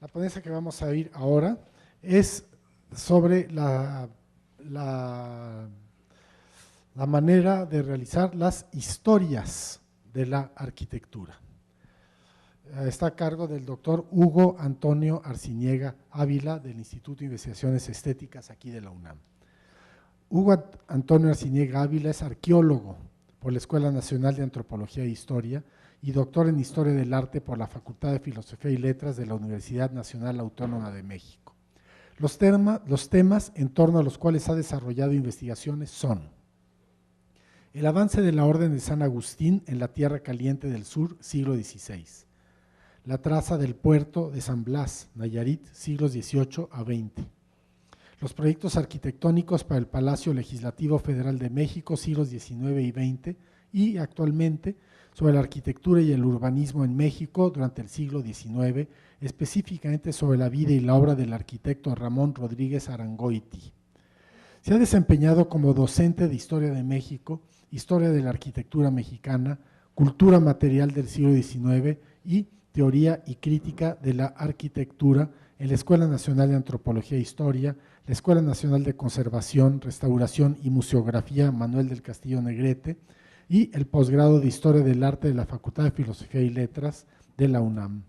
La ponencia que vamos a oír ahora es sobre la manera de realizar las historias de la arquitectura. Está a cargo del doctor Hugo Antonio Arciniega Ávila del Instituto de Investigaciones Estéticas aquí de la UNAM. Hugo Antonio Arciniega Ávila es arqueólogo por la Escuela Nacional de Antropología e Historia y doctor en Historia del Arte por la Facultad de Filosofía y Letras de la Universidad Nacional Autónoma de México. Los temas en torno a los cuales ha desarrollado investigaciones son: el avance de la Orden de San Agustín en la Tierra Caliente del Sur, siglo XVI; la traza del puerto de San Blas, Nayarit, siglos XVIII a XX; los proyectos arquitectónicos para el Palacio Legislativo Federal de México, siglos XIX y XX, y actualmente sobre la arquitectura y el urbanismo en México durante el siglo XIX, específicamente sobre la vida y la obra del arquitecto Ramón Rodríguez Arangoiti. Se ha desempeñado como docente de Historia de México, Historia de la Arquitectura Mexicana, Cultura Material del siglo XIX y Teoría y Crítica de la Arquitectura en la Escuela Nacional de Antropología e Historia, la Escuela Nacional de Conservación, Restauración y Museografía Manuel del Castillo Negrete y el posgrado de Historia del Arte de la Facultad de Filosofía y Letras de la UNAM.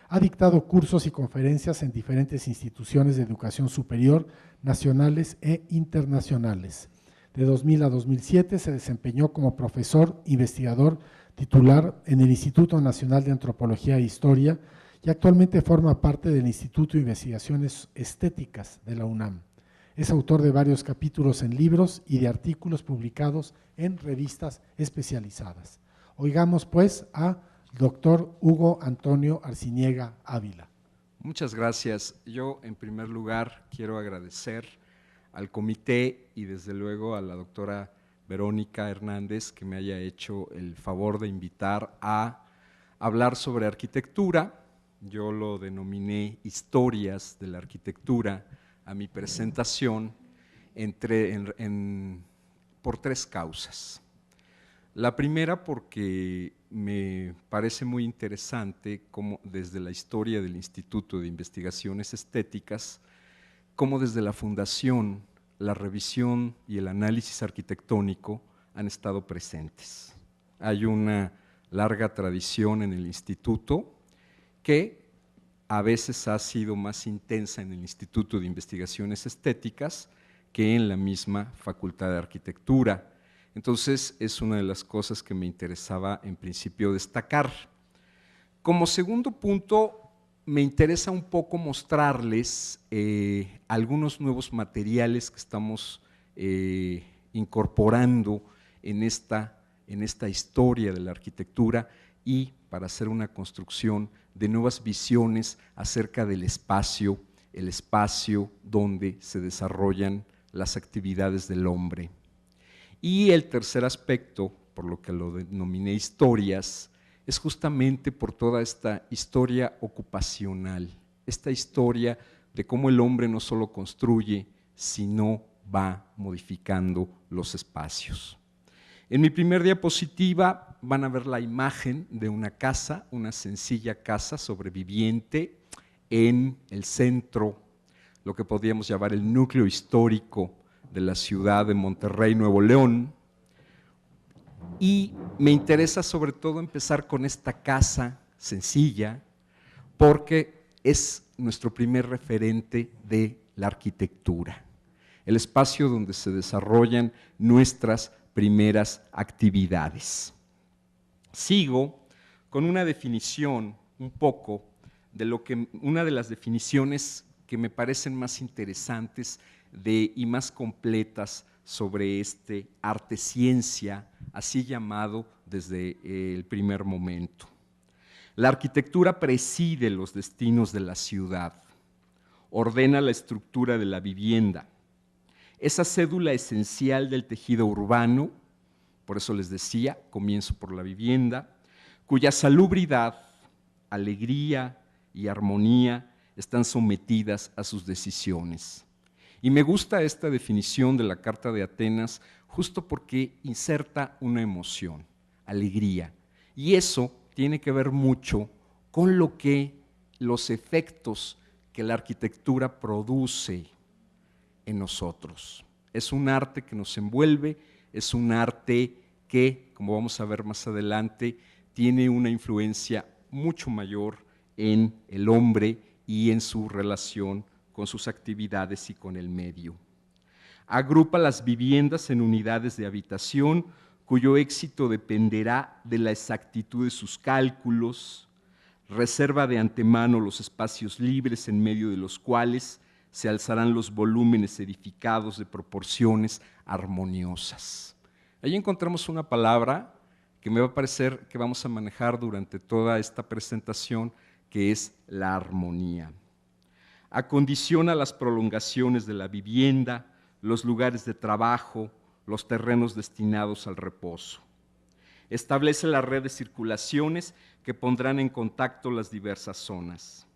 Ha dictado cursos y conferencias en diferentes instituciones de educación superior, nacionales e internacionales. De 2000 a 2007 se desempeñó como profesor investigador titular en el Instituto Nacional de Antropología e Historia y actualmente forma parte del Instituto de Investigaciones Estéticas de la UNAM. Es autor de varios capítulos en libros y de artículos publicados en revistas especializadas. Oigamos pues a doctor Hugo Antonio Arciniega Ávila. Muchas gracias. Yo, en primer lugar, quiero agradecer al comité y desde luego a la doctora Verónica Hernández que me haya hecho el favor de invitar a hablar sobre arquitectura. Yo lo denominé Historias de la Arquitectura a mi presentación por tres causas. La primera porque me parece muy interesante cómo desde la historia del Instituto de Investigaciones Estéticas, cómo desde la fundación, la revisión y el análisis arquitectónico han estado presentes. Hay una larga tradición en el instituto que a veces ha sido más intensa en el Instituto de Investigaciones Estéticas que en la misma Facultad de Arquitectura. Entonces, es una de las cosas que me interesaba en principio destacar. Como segundo punto, me interesa un poco mostrarles algunos nuevos materiales que estamos incorporando en esta historia de la arquitectura y para hacer una construcción de nuevas visiones acerca del espacio, el espacio donde se desarrollan las actividades del hombre. Y el tercer aspecto, por lo que lo denominé historias, es justamente por toda esta historia ocupacional, esta historia de cómo el hombre no solo construye, sino va modificando los espacios. En mi primer diapositiva van a ver la imagen de una casa, una sencilla casa sobreviviente en el centro, lo que podríamos llamar el núcleo histórico de la ciudad de Monterrey, Nuevo León. Y me interesa sobre todo empezar con esta casa sencilla porque es nuestro primer referente de la arquitectura, el espacio donde se desarrollan nuestras primeras actividades. Sigo con una definición un poco de una de las definiciones que me parecen más interesantes y más completas sobre este arte-ciencia, así llamado desde el primer momento. La arquitectura preside los destinos de la ciudad, ordena la estructura de la vivienda, esa cédula esencial del tejido urbano, por eso les decía, comienzo por la vivienda, cuya salubridad, alegría y armonía están sometidas a sus decisiones. Y me gusta esta definición de la Carta de Atenas justo porque inserta una emoción, alegría, y eso tiene que ver mucho con lo que los efectos que la arquitectura produce en nosotros. Es un arte que nos envuelve, es un arte que, como vamos a ver más adelante, tiene una influencia mucho mayor en el hombre y en su relación con sus actividades y con el medio. Agrupa las viviendas en unidades de habitación cuyo éxito dependerá de la exactitud de sus cálculos, reserva de antemano los espacios libres en medio de los cuales se alzarán los volúmenes edificados de proporciones armoniosas. Ahí encontramos una palabra que me va a parecer que vamos a manejar durante toda esta presentación, que es la armonía. Acondiciona las prolongaciones de la vivienda, los lugares de trabajo, los terrenos destinados al reposo. Establece la red de circulaciones que pondrán en contacto las diversas zonas.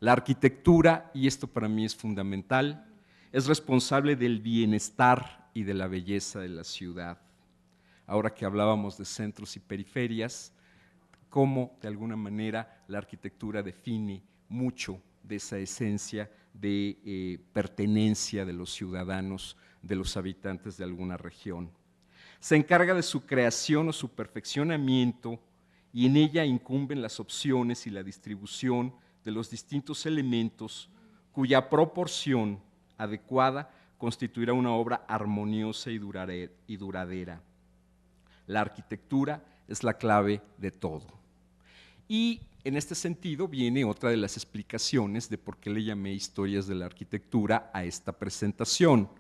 La arquitectura, y esto para mí es fundamental, es responsable del bienestar y de la belleza de la ciudad. Ahora que hablábamos de centros y periferias, cómo de alguna manera la arquitectura define mucho de esa esencia de pertenencia de los ciudadanos, de los habitantes de alguna región. Se encarga de su creación o su perfeccionamiento y en ella incumben las opciones y la distribución de los distintos elementos cuya proporción adecuada constituirá una obra armoniosa y duradera. La arquitectura es la clave de todo. Y en este sentido viene otra de las explicaciones de por qué le llamé Historias de la Arquitectura a esta presentación.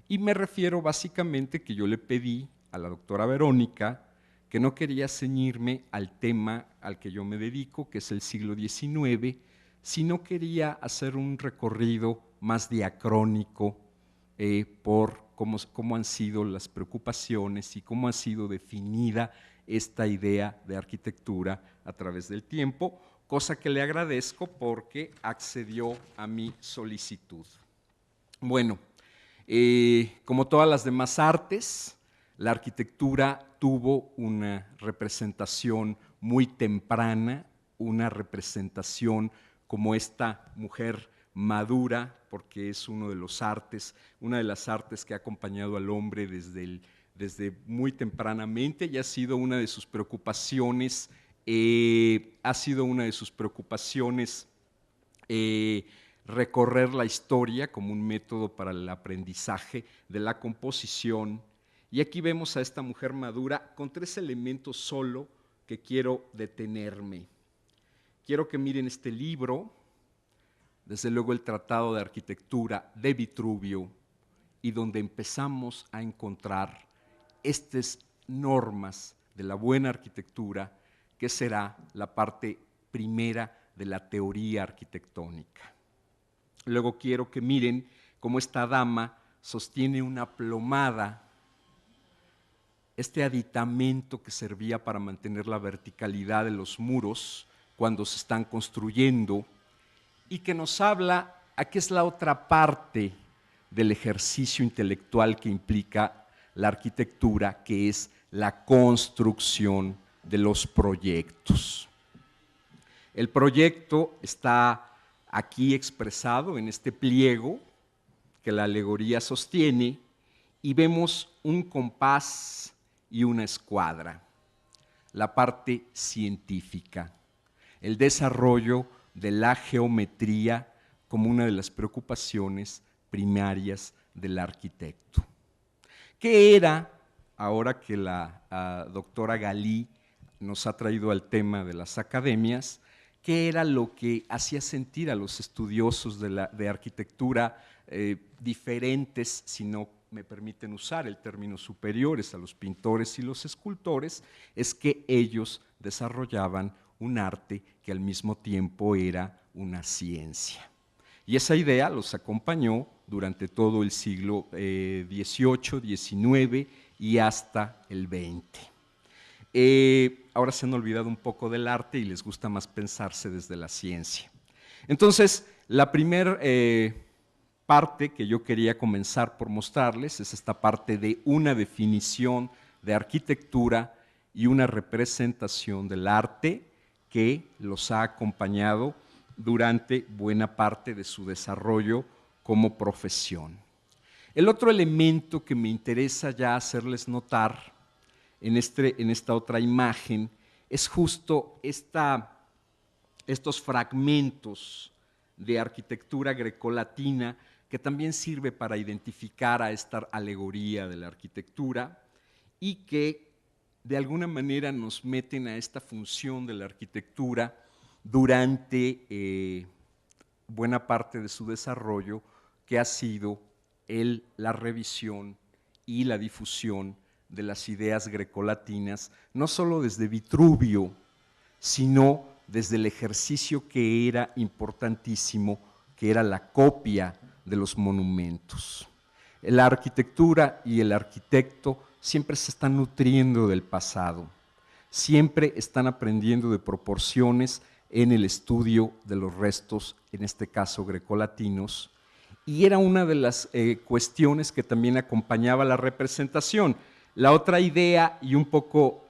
Y me refiero básicamente que yo le pedí a la doctora Verónica que no quería ceñirme al tema al que yo me dedico, que es el siglo XIX, sino quería hacer un recorrido más diacrónico por cómo han sido las preocupaciones y cómo ha sido definida esta idea de arquitectura a través del tiempo, cosa que le agradezco porque accedió a mi solicitud. Bueno, como todas las demás artes, la arquitectura tuvo una representación muy temprana, una representación como esta mujer madura, porque es uno de los artes, una de las artes que ha acompañado al hombre desde muy tempranamente y ha sido una de sus preocupaciones, recorrer la historia como un método para el aprendizaje de la composición. Y aquí vemos a esta mujer madura con 3 elementos solo que quiero detenerme. Quiero que miren este libro, desde luego el Tratado de Arquitectura de Vitruvio, y donde empezamos a encontrar estas normas de la buena arquitectura, que será la parte primera de la teoría arquitectónica. Luego quiero que miren cómo esta dama sostiene una plomada, este aditamento que servía para mantener la verticalidad de los muros cuando se están construyendo, y que nos habla a qué es la otra parte del ejercicio intelectual que implica la arquitectura, que es la construcción de los proyectos. El proyecto está aquí expresado en este pliego que la alegoría sostiene y vemos un compás y una escuadra, la parte científica, el desarrollo de la geometría como una de las preocupaciones primarias del arquitecto. ¿Qué era, ahora que la doctora Galí nos ha traído al tema de las academias, qué era lo que hacía sentir a los estudiosos de arquitectura diferentes, si no me permiten usar el término superiores, a los pintores y los escultores? Es que ellos desarrollaban un arte que al mismo tiempo era una ciencia. Y esa idea los acompañó durante todo el siglo XVIII, XIX y hasta el XX. Ahora se han olvidado un poco del arte y les gusta más pensarse desde la ciencia. Entonces, la primera parte que yo quería comenzar por mostrarles es esta parte de una definición de arquitectura y una representación del arte que los ha acompañado durante buena parte de su desarrollo como profesión. El otro elemento que me interesa ya hacerles notar en esta otra imagen es justo estos fragmentos de arquitectura grecolatina que también sirve para identificar a esta alegoría de la arquitectura y que de alguna manera nos meten a esta función de la arquitectura durante buena parte de su desarrollo, que ha sido la revisión y la difusión de las ideas grecolatinas, no solo desde Vitruvio, sino desde el ejercicio que era importantísimo, que era la copia de los monumentos. La arquitectura y el arquitecto siempre se están nutriendo del pasado, siempre están aprendiendo de proporciones en el estudio de los restos, en este caso grecolatinos, y era una de las cuestiones que también acompañaba la representación. La otra idea, y un poco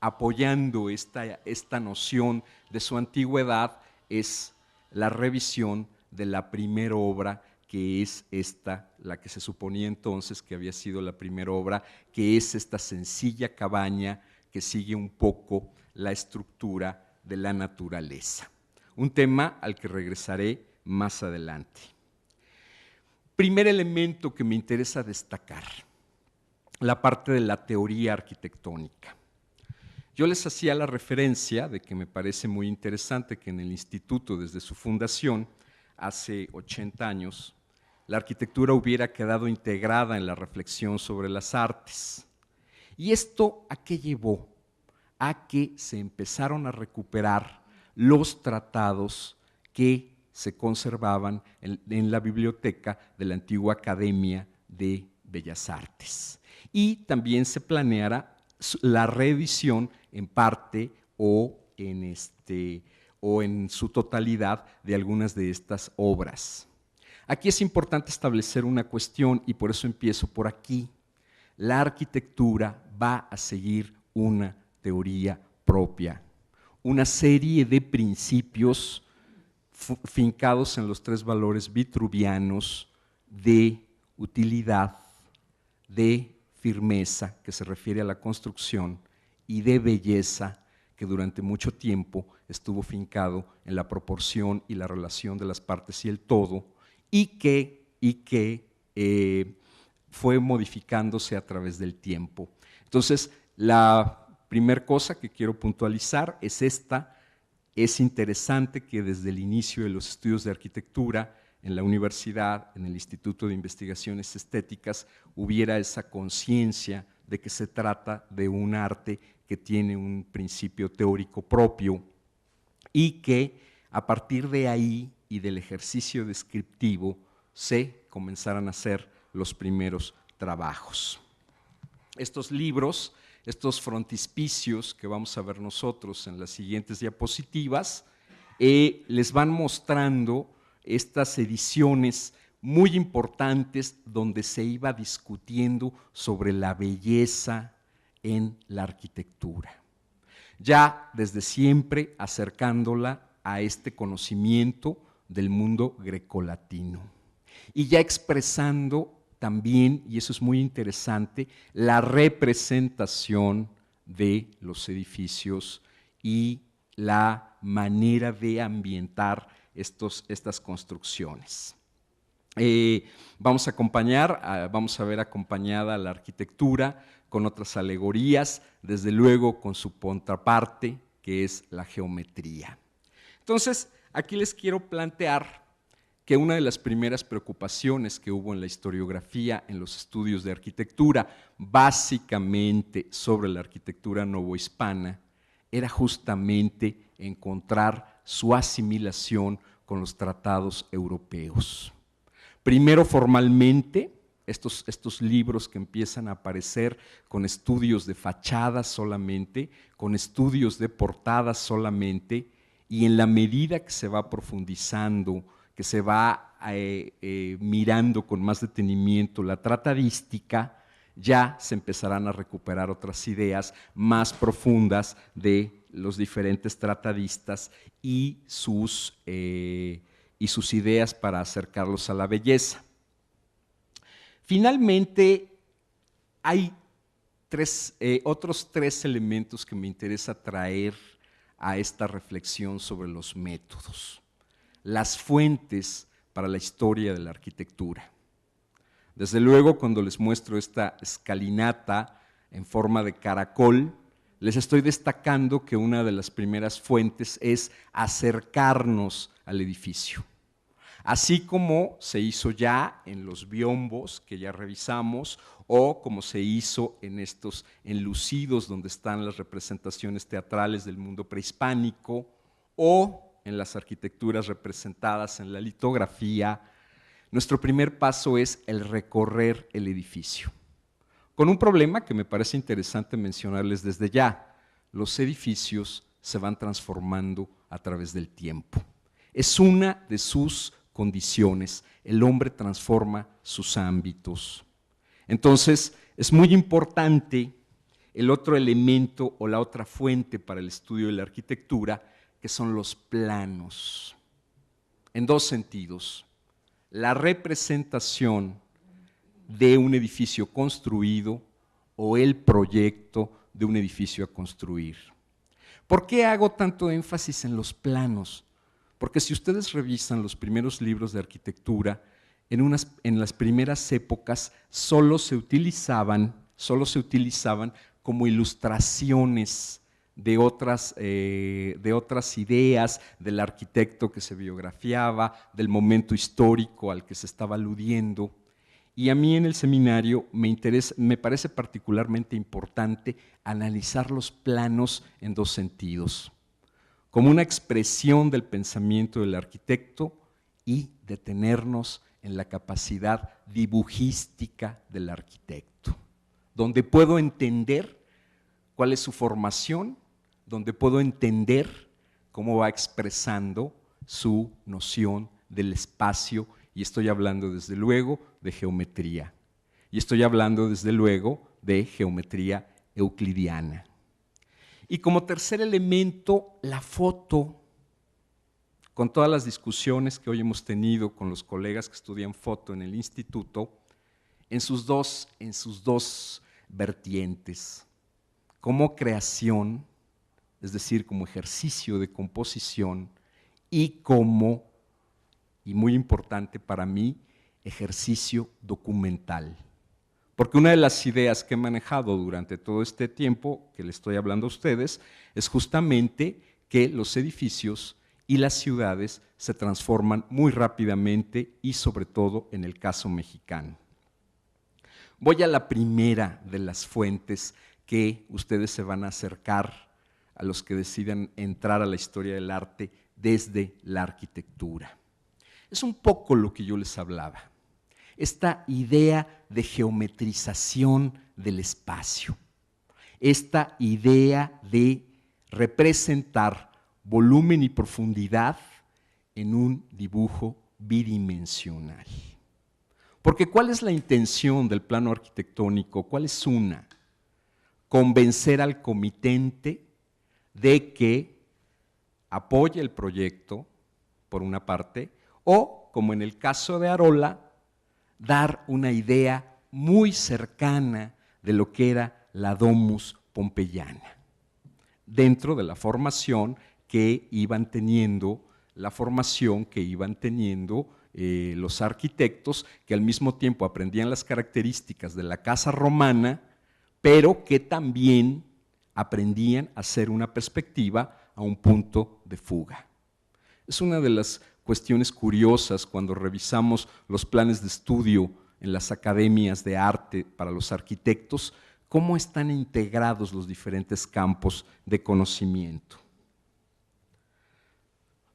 apoyando esta noción de su antigüedad, es la revisión de la primera obra, que es esta, la que se suponía entonces que había sido la primera obra, que es esta sencilla cabaña que sigue un poco la estructura de la naturaleza. Un tema al que regresaré más adelante. Primer elemento que me interesa destacar, la parte de la teoría arquitectónica. Yo les hacía la referencia de que me parece muy interesante que en el instituto, desde su fundación, hace 80 años, la arquitectura hubiera quedado integrada en la reflexión sobre las artes. ¿Y esto a qué llevó? A que se empezaron a recuperar los tratados que se conservaban en la biblioteca de la antigua Academia de Bellas Artes. Y también se planeara la reedición en parte o en su totalidad de algunas de estas obras. Aquí es importante establecer una cuestión y por eso empiezo por aquí. La arquitectura va a seguir una teoría propia, una serie de principios fincados en los tres valores vitruvianos de utilidad, de firmeza, que se refiere a la construcción, y de belleza, que durante mucho tiempo estuvo fincado en la proporción y la relación de las partes y el todo, y que fue modificándose a través del tiempo. Entonces, la primera cosa que quiero puntualizar es esta. Es interesante que desde el inicio de los estudios de arquitectura en la universidad, en el Instituto de Investigaciones Estéticas, hubiera esa conciencia de que se trata de un arte que tiene un principio teórico propio y que a partir de ahí y del ejercicio descriptivo se comenzaran a hacer los primeros trabajos. Estos libros, estos frontispicios que vamos a ver nosotros en las siguientes diapositivas, les van mostrando estas ediciones muy importantes donde se iba discutiendo sobre la belleza en la arquitectura. Ya desde siempre acercándola a este conocimiento del mundo grecolatino y ya expresando también, y eso es muy interesante, la representación de los edificios y la manera de ambientar estas construcciones. Vamos a ver acompañada la arquitectura con otras alegorías, desde luego con su contraparte, que es la geometría. Entonces, aquí les quiero plantear que una de las primeras preocupaciones que hubo en la historiografía, en los estudios de arquitectura, básicamente sobre la arquitectura novohispana, era justamente encontrar su asimilación con los tratados europeos. Primero formalmente, estos libros que empiezan a aparecer con estudios de fachadas solamente, con estudios de portadas solamente, y en la medida que se va profundizando, que se va mirando con más detenimiento la tratadística, ya se empezarán a recuperar otras ideas más profundas de los diferentes tratadistas y sus ideas para acercarlos a la belleza. Finalmente, hay otros tres elementos que me interesa traer a esta reflexión sobre los métodos. Las fuentes para la historia de la arquitectura. Desde luego, cuando les muestro esta escalinata en forma de caracol, les estoy destacando que una de las primeras fuentes es acercarnos al edificio. Así como se hizo ya en los biombos que ya revisamos, o como se hizo en estos enlucidos donde están las representaciones teatrales del mundo prehispánico, o en las arquitecturas representadas en la litografía, nuestro primer paso es el recorrer el edificio. Con un problema que me parece interesante mencionarles desde ya: los edificios se van transformando a través del tiempo. Es una de sus condiciones, el hombre transforma sus ámbitos. Entonces, es muy importante el otro elemento o la otra fuente para el estudio de la arquitectura, que son los planos, en dos sentidos: la representación de un edificio construido o el proyecto de un edificio a construir. ¿Por qué hago tanto énfasis en los planos? Porque si ustedes revisan los primeros libros de arquitectura, en las primeras épocas solo se utilizaban como ilustraciones de otras ideas del arquitecto que se biografiaba, del momento histórico al que se estaba aludiendo. Y a mí en el seminario me parece particularmente importante analizar los planos en dos sentidos: como una expresión del pensamiento del arquitecto y detenernos en la capacidad dibujística del arquitecto, donde puedo entender cuál es su formación, donde puedo entender cómo va expresando su noción del espacio, y estoy hablando desde luego de geometría, y estoy hablando desde luego de geometría euclidiana. Y como tercer elemento, la foto, con todas las discusiones que hoy hemos tenido con los colegas que estudian foto en el instituto, en sus dos vertientes: como creación, es decir, como ejercicio de composición, y como, y muy importante para mí, ejercicio documental. Porque una de las ideas que he manejado durante todo este tiempo que le estoy hablando a ustedes es justamente que los edificios y las ciudades se transforman muy rápidamente, y sobre todo en el caso mexicano. Voy a la primera de las fuentes que ustedes se van a acercar a los que decidan entrar a la historia del arte desde la arquitectura. Es un poco lo que yo les hablaba: esta idea de geometrización del espacio, esta idea de representar volumen y profundidad en un dibujo bidimensional. Porque ¿cuál es la intención del plano arquitectónico? ¿Cuál es una? Convencer al comitente de que apoye el proyecto, por una parte, o, como en el caso de Arola, dar una idea muy cercana de lo que era la domus pompeyana, dentro de la formación que iban teniendo, los arquitectos, que al mismo tiempo aprendían las características de la casa romana, pero que también aprendían a hacer una perspectiva a un punto de fuga. Es una de las cuestiones curiosas cuando revisamos los planes de estudio en las academias de arte para los arquitectos, cómo están integrados los diferentes campos de conocimiento.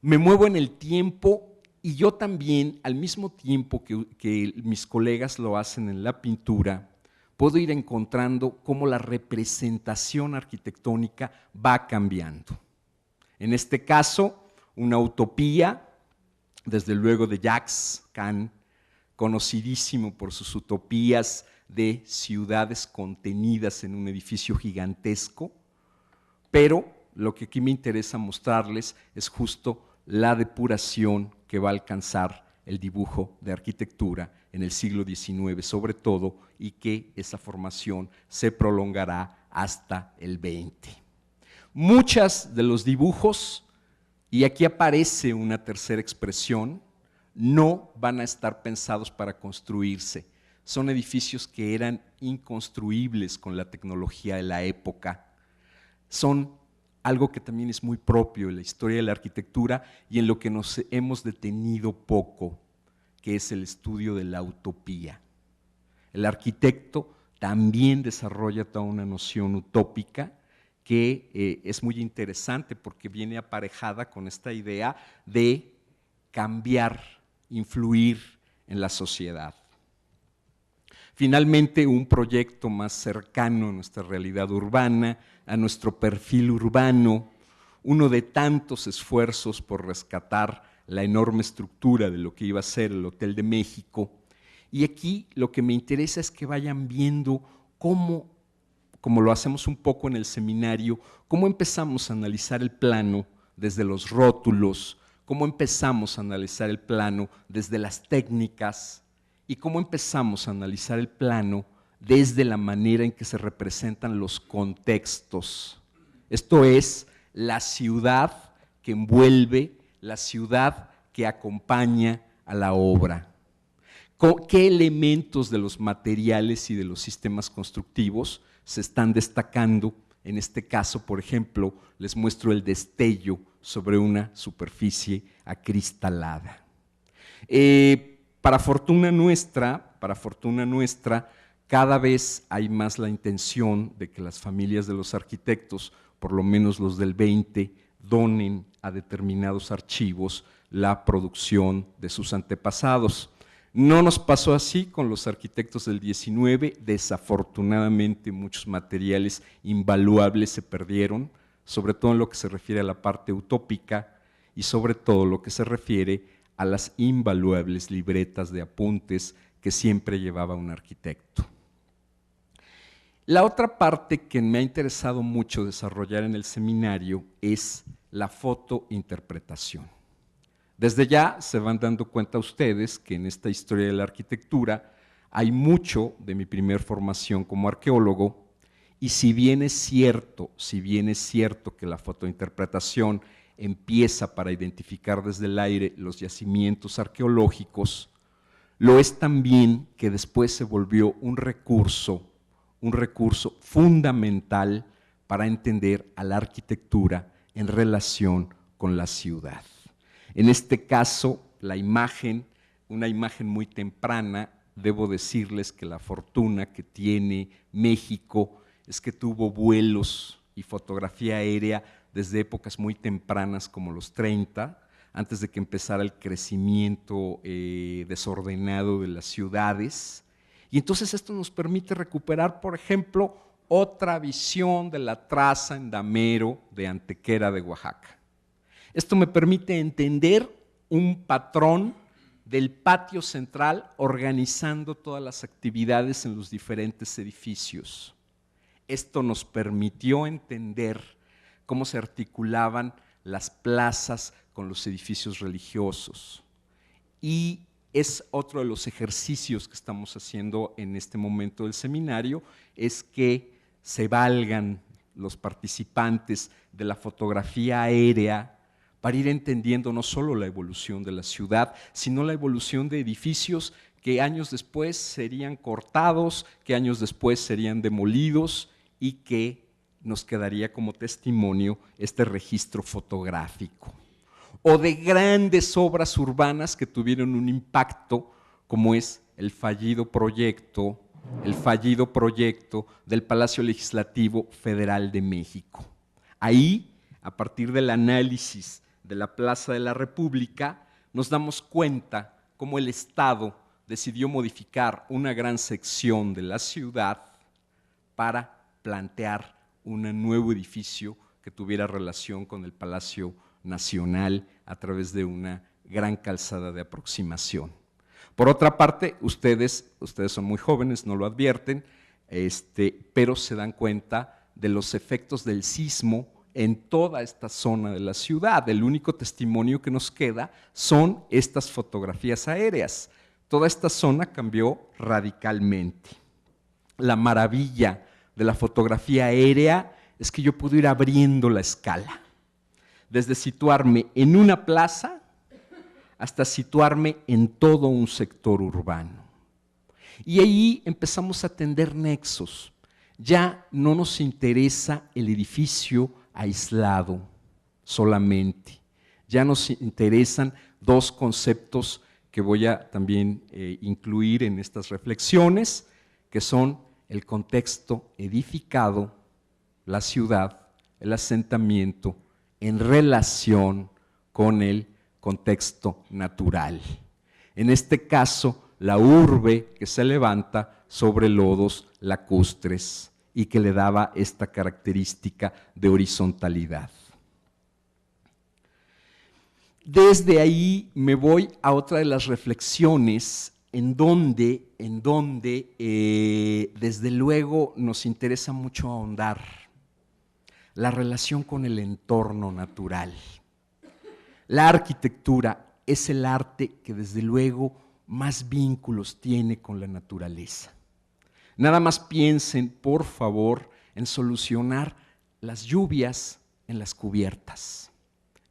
Me muevo en el tiempo, y yo también, al mismo tiempo que mis colegas lo hacen en la pintura, puedo ir encontrando cómo la representación arquitectónica va cambiando. En este caso, una utopía, desde luego de Jacques Kahn, conocidísimo por sus utopías de ciudades contenidas en un edificio gigantesco, pero lo que aquí me interesa mostrarles es justo la depuración que va a alcanzar el dibujo de arquitectura en el siglo XIX sobre todo, y que esa formación se prolongará hasta el XX. Muchas de los dibujos, y aquí aparece una tercera expresión, no van a estar pensados para construirse. Son edificios que eran inconstruibles con la tecnología de la época. Son algo que también es muy propio en la historia de la arquitectura y en lo que nos hemos detenido poco, que es el estudio de la utopía. El arquitecto también desarrolla toda una noción utópica que es muy interesante porque viene aparejada con esta idea de cambiar, influir en la sociedad. Finalmente, un proyecto más cercano a nuestra realidad urbana, a nuestro perfil urbano, uno de tantos esfuerzos por rescatar la enorme estructura de lo que iba a ser el Hotel de México. Y aquí lo que me interesa es que vayan viendo cómo, como lo hacemos un poco en el seminario, cómo empezamos a analizar el plano desde los rótulos, cómo empezamos a analizar el plano desde las técnicas, y cómo empezamos a analizar el plano desde la manera en que se representan los contextos. Esto es, la ciudad que envuelve, la ciudad que acompaña a la obra. ¿Qué elementos de los materiales y de los sistemas constructivos se están destacando? En este caso, por ejemplo, les muestro el destello sobre una superficie acristalada. Para fortuna nuestra, cada vez hay más la intención de que las familias de los arquitectos, por lo menos los del 20, donen a determinados archivos la producción de sus antepasados. No nos pasó así con los arquitectos del 19, desafortunadamente muchos materiales invaluables se perdieron, sobre todo en lo que se refiere a la parte utópica y sobre todo lo que se refiere a las invaluables libretas de apuntes que siempre llevaba un arquitecto. La otra parte que me ha interesado mucho desarrollar en el seminario es la fotointerpretación. Desde ya se van dando cuenta ustedes que en esta historia de la arquitectura hay mucho de mi primer formación como arqueólogo, y si bien es cierto que la fotointerpretación empieza para identificar desde el aire los yacimientos arqueológicos, lo es también que después se volvió un recurso fundamental para entender a la arquitectura en relación con la ciudad. En este caso, la imagen, una imagen muy temprana, debo decirles que la fortuna que tiene México es que tuvo vuelos y fotografía aérea desde épocas muy tempranas como los 30, antes de que empezara el crecimiento desordenado de las ciudades. Y entonces esto nos permite recuperar, por ejemplo, otra visión de la traza en damero de Antequera de Oaxaca. Esto me permite entender un patrón del patio central organizando todas las actividades en los diferentes edificios. Esto nos permitió entender cómo se articulaban las plazas con los edificios religiosos. Y es otro de los ejercicios que estamos haciendo en este momento del seminario, es que se valgan los participantes de la fotografía aérea para ir entendiendo no solo la evolución de la ciudad, sino la evolución de edificios que años después serían cortados, que años después serían demolidos y que nos quedaría como testimonio este registro fotográfico. O de grandes obras urbanas que tuvieron un impacto, como es el fallido proyecto del Palacio Legislativo Federal de México. Ahí, a partir del análisis de la Plaza de la República, nos damos cuenta cómo el Estado decidió modificar una gran sección de la ciudad para plantear un nuevo edificio que tuviera relación con el Palacio Nacional a través de una gran calzada de aproximación. Por otra parte, ustedes son muy jóvenes, no lo advierten, pero se dan cuenta de los efectos del sismo en toda esta zona de la ciudad. El único testimonio que nos queda son estas fotografías aéreas. Toda esta zona cambió radicalmente. La maravilla de la fotografía aérea es que yo puedo ir abriendo la escala, desde situarme en una plaza hasta situarme en todo un sector urbano. Y ahí empezamos a tender nexos. Ya no nos interesa el edificio aislado solamente. Ya nos interesan dos conceptos que voy a también incluir en estas reflexiones, que son el contexto edificado, la ciudad, el asentamiento, en relación con el contexto natural. En este caso, la urbe que se levanta sobre lodos lacustres y que le daba esta característica de horizontalidad. Desde ahí me voy a otra de las reflexiones en donde desde luego nos interesa mucho ahondar la relación con el entorno natural. La arquitectura es el arte que desde luego más vínculos tiene con la naturaleza. Nada más piensen, por favor, en solucionar las lluvias en las cubiertas.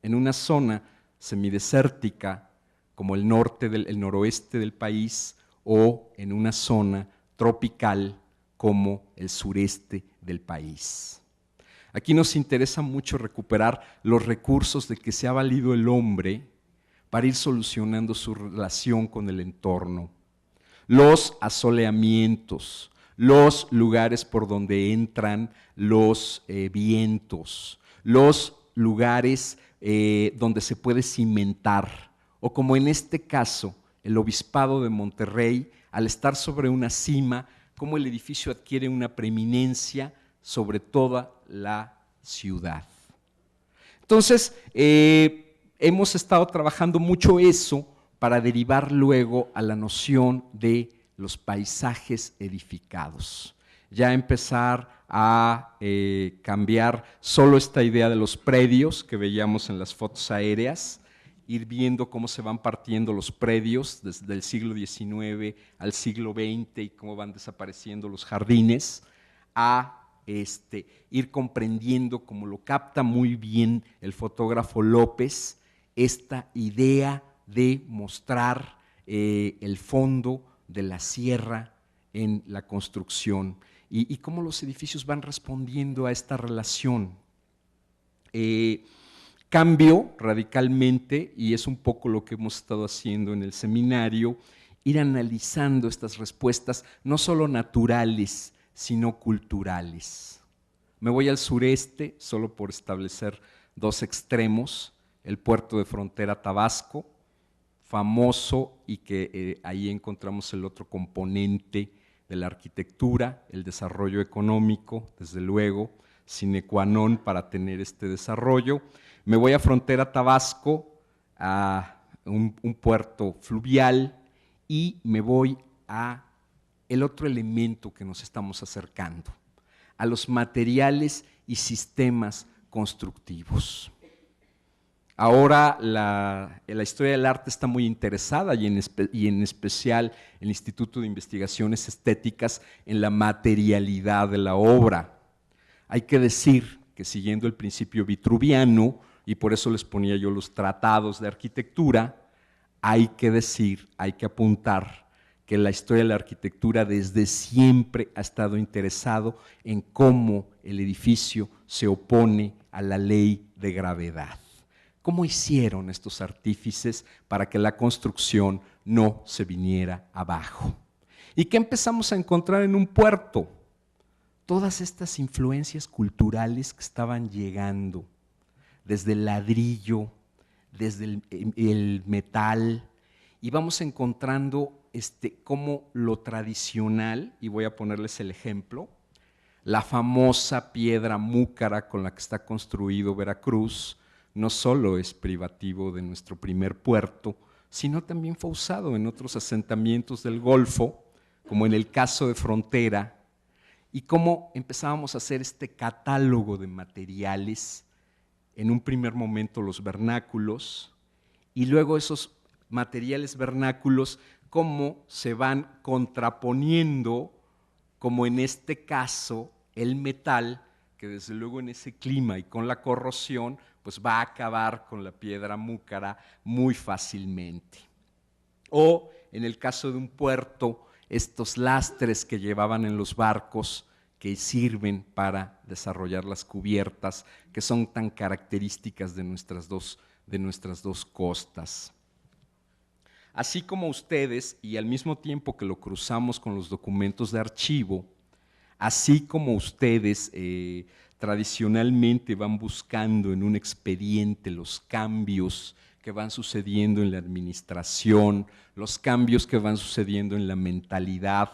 En una zona semidesértica como el noroeste del país o en una zona tropical como el sureste del país. Aquí nos interesa mucho recuperar los recursos de que se ha valido el hombre para ir solucionando su relación con el entorno. Los asoleamientos, los lugares por donde entran los vientos, los lugares donde se puede cimentar, o como en este caso, el Obispado de Monterrey, al estar sobre una cima, cómo el edificio adquiere una preeminencia sobre toda la ciudad. Entonces, hemos estado trabajando mucho eso para derivar luego a la noción de los paisajes edificados. Ya empezar a cambiar solo esta idea de los predios que veíamos en las fotos aéreas, ir viendo cómo se van partiendo los predios desde el siglo XIX al siglo XX y cómo van desapareciendo los jardines, a ir comprendiendo, como lo capta muy bien el fotógrafo López, esta idea de mostrar el fondo de la sierra en la construcción y cómo los edificios van respondiendo a esta relación. Cambio radicalmente, y es un poco lo que hemos estado haciendo en el seminario, ir analizando estas respuestas, no solo naturales, sino culturales. Me voy al sureste, solo por establecer dos extremos, el puerto de frontera Tabasco, famoso, y que ahí encontramos el otro componente de la arquitectura, el desarrollo económico, desde luego, sine qua non para tener este desarrollo. Me voy a frontera Tabasco, a un puerto fluvial, y me voy a el otro elemento que nos estamos acercando, a los materiales y sistemas constructivos. Ahora la historia del arte está muy interesada y en especial el Instituto de Investigaciones Estéticas en la materialidad de la obra. Hay que decir que siguiendo el principio vitruviano, y por eso les ponía yo los tratados de arquitectura, hay que apuntar que la historia de la arquitectura desde siempre ha estado interesado en cómo el edificio se opone a la ley de gravedad. ¿Cómo hicieron estos artífices para que la construcción no se viniera abajo? ¿Y qué empezamos a encontrar en un puerto? Todas estas influencias culturales que estaban llegando, desde el ladrillo, desde el metal, y vamos encontrando cómo lo tradicional, y voy a ponerles el ejemplo, la famosa piedra múcara con la que está construido Veracruz, no solo es privativo de nuestro primer puerto, sino también fue usado en otros asentamientos del Golfo, como en el caso de Frontera, y cómo empezábamos a hacer este catálogo de materiales en un primer momento los vernáculos y luego esos materiales vernáculos cómo se van contraponiendo, como en este caso el metal, que desde luego en ese clima y con la corrosión pues va a acabar con la piedra múcara muy fácilmente. O en el caso de un puerto, estos lastres que llevaban en los barcos que sirven para desarrollar las cubiertas, que son tan características de nuestras dos costas. Así como ustedes, y al mismo tiempo que lo cruzamos con los documentos de archivo, así como ustedes tradicionalmente van buscando en un expediente los cambios que van sucediendo en la administración, los cambios que van sucediendo en la mentalidad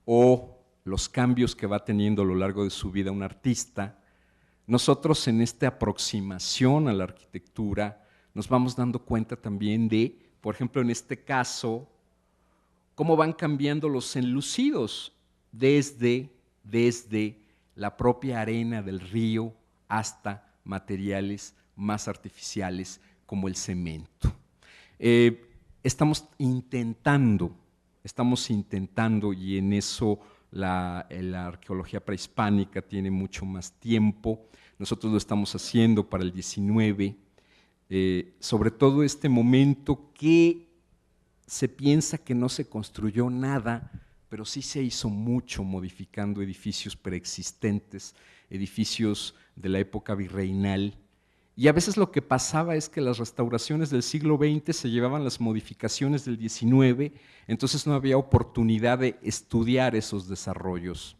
o los cambios que va teniendo a lo largo de su vida un artista, nosotros en esta aproximación a la arquitectura nos vamos dando cuenta también de, por ejemplo, en este caso, cómo van cambiando los enlucidos desde la propia arena del río hasta materiales más artificiales como el cemento. Estamos intentando, y en eso la arqueología prehispánica tiene mucho más tiempo, nosotros lo estamos haciendo para el 19, sobre todo este momento que se piensa que no se construyó nada, pero sí se hizo mucho modificando edificios preexistentes, edificios de la época virreinal. Y a veces lo que pasaba es que las restauraciones del siglo XX se llevaban las modificaciones del XIX, entonces no había oportunidad de estudiar esos desarrollos.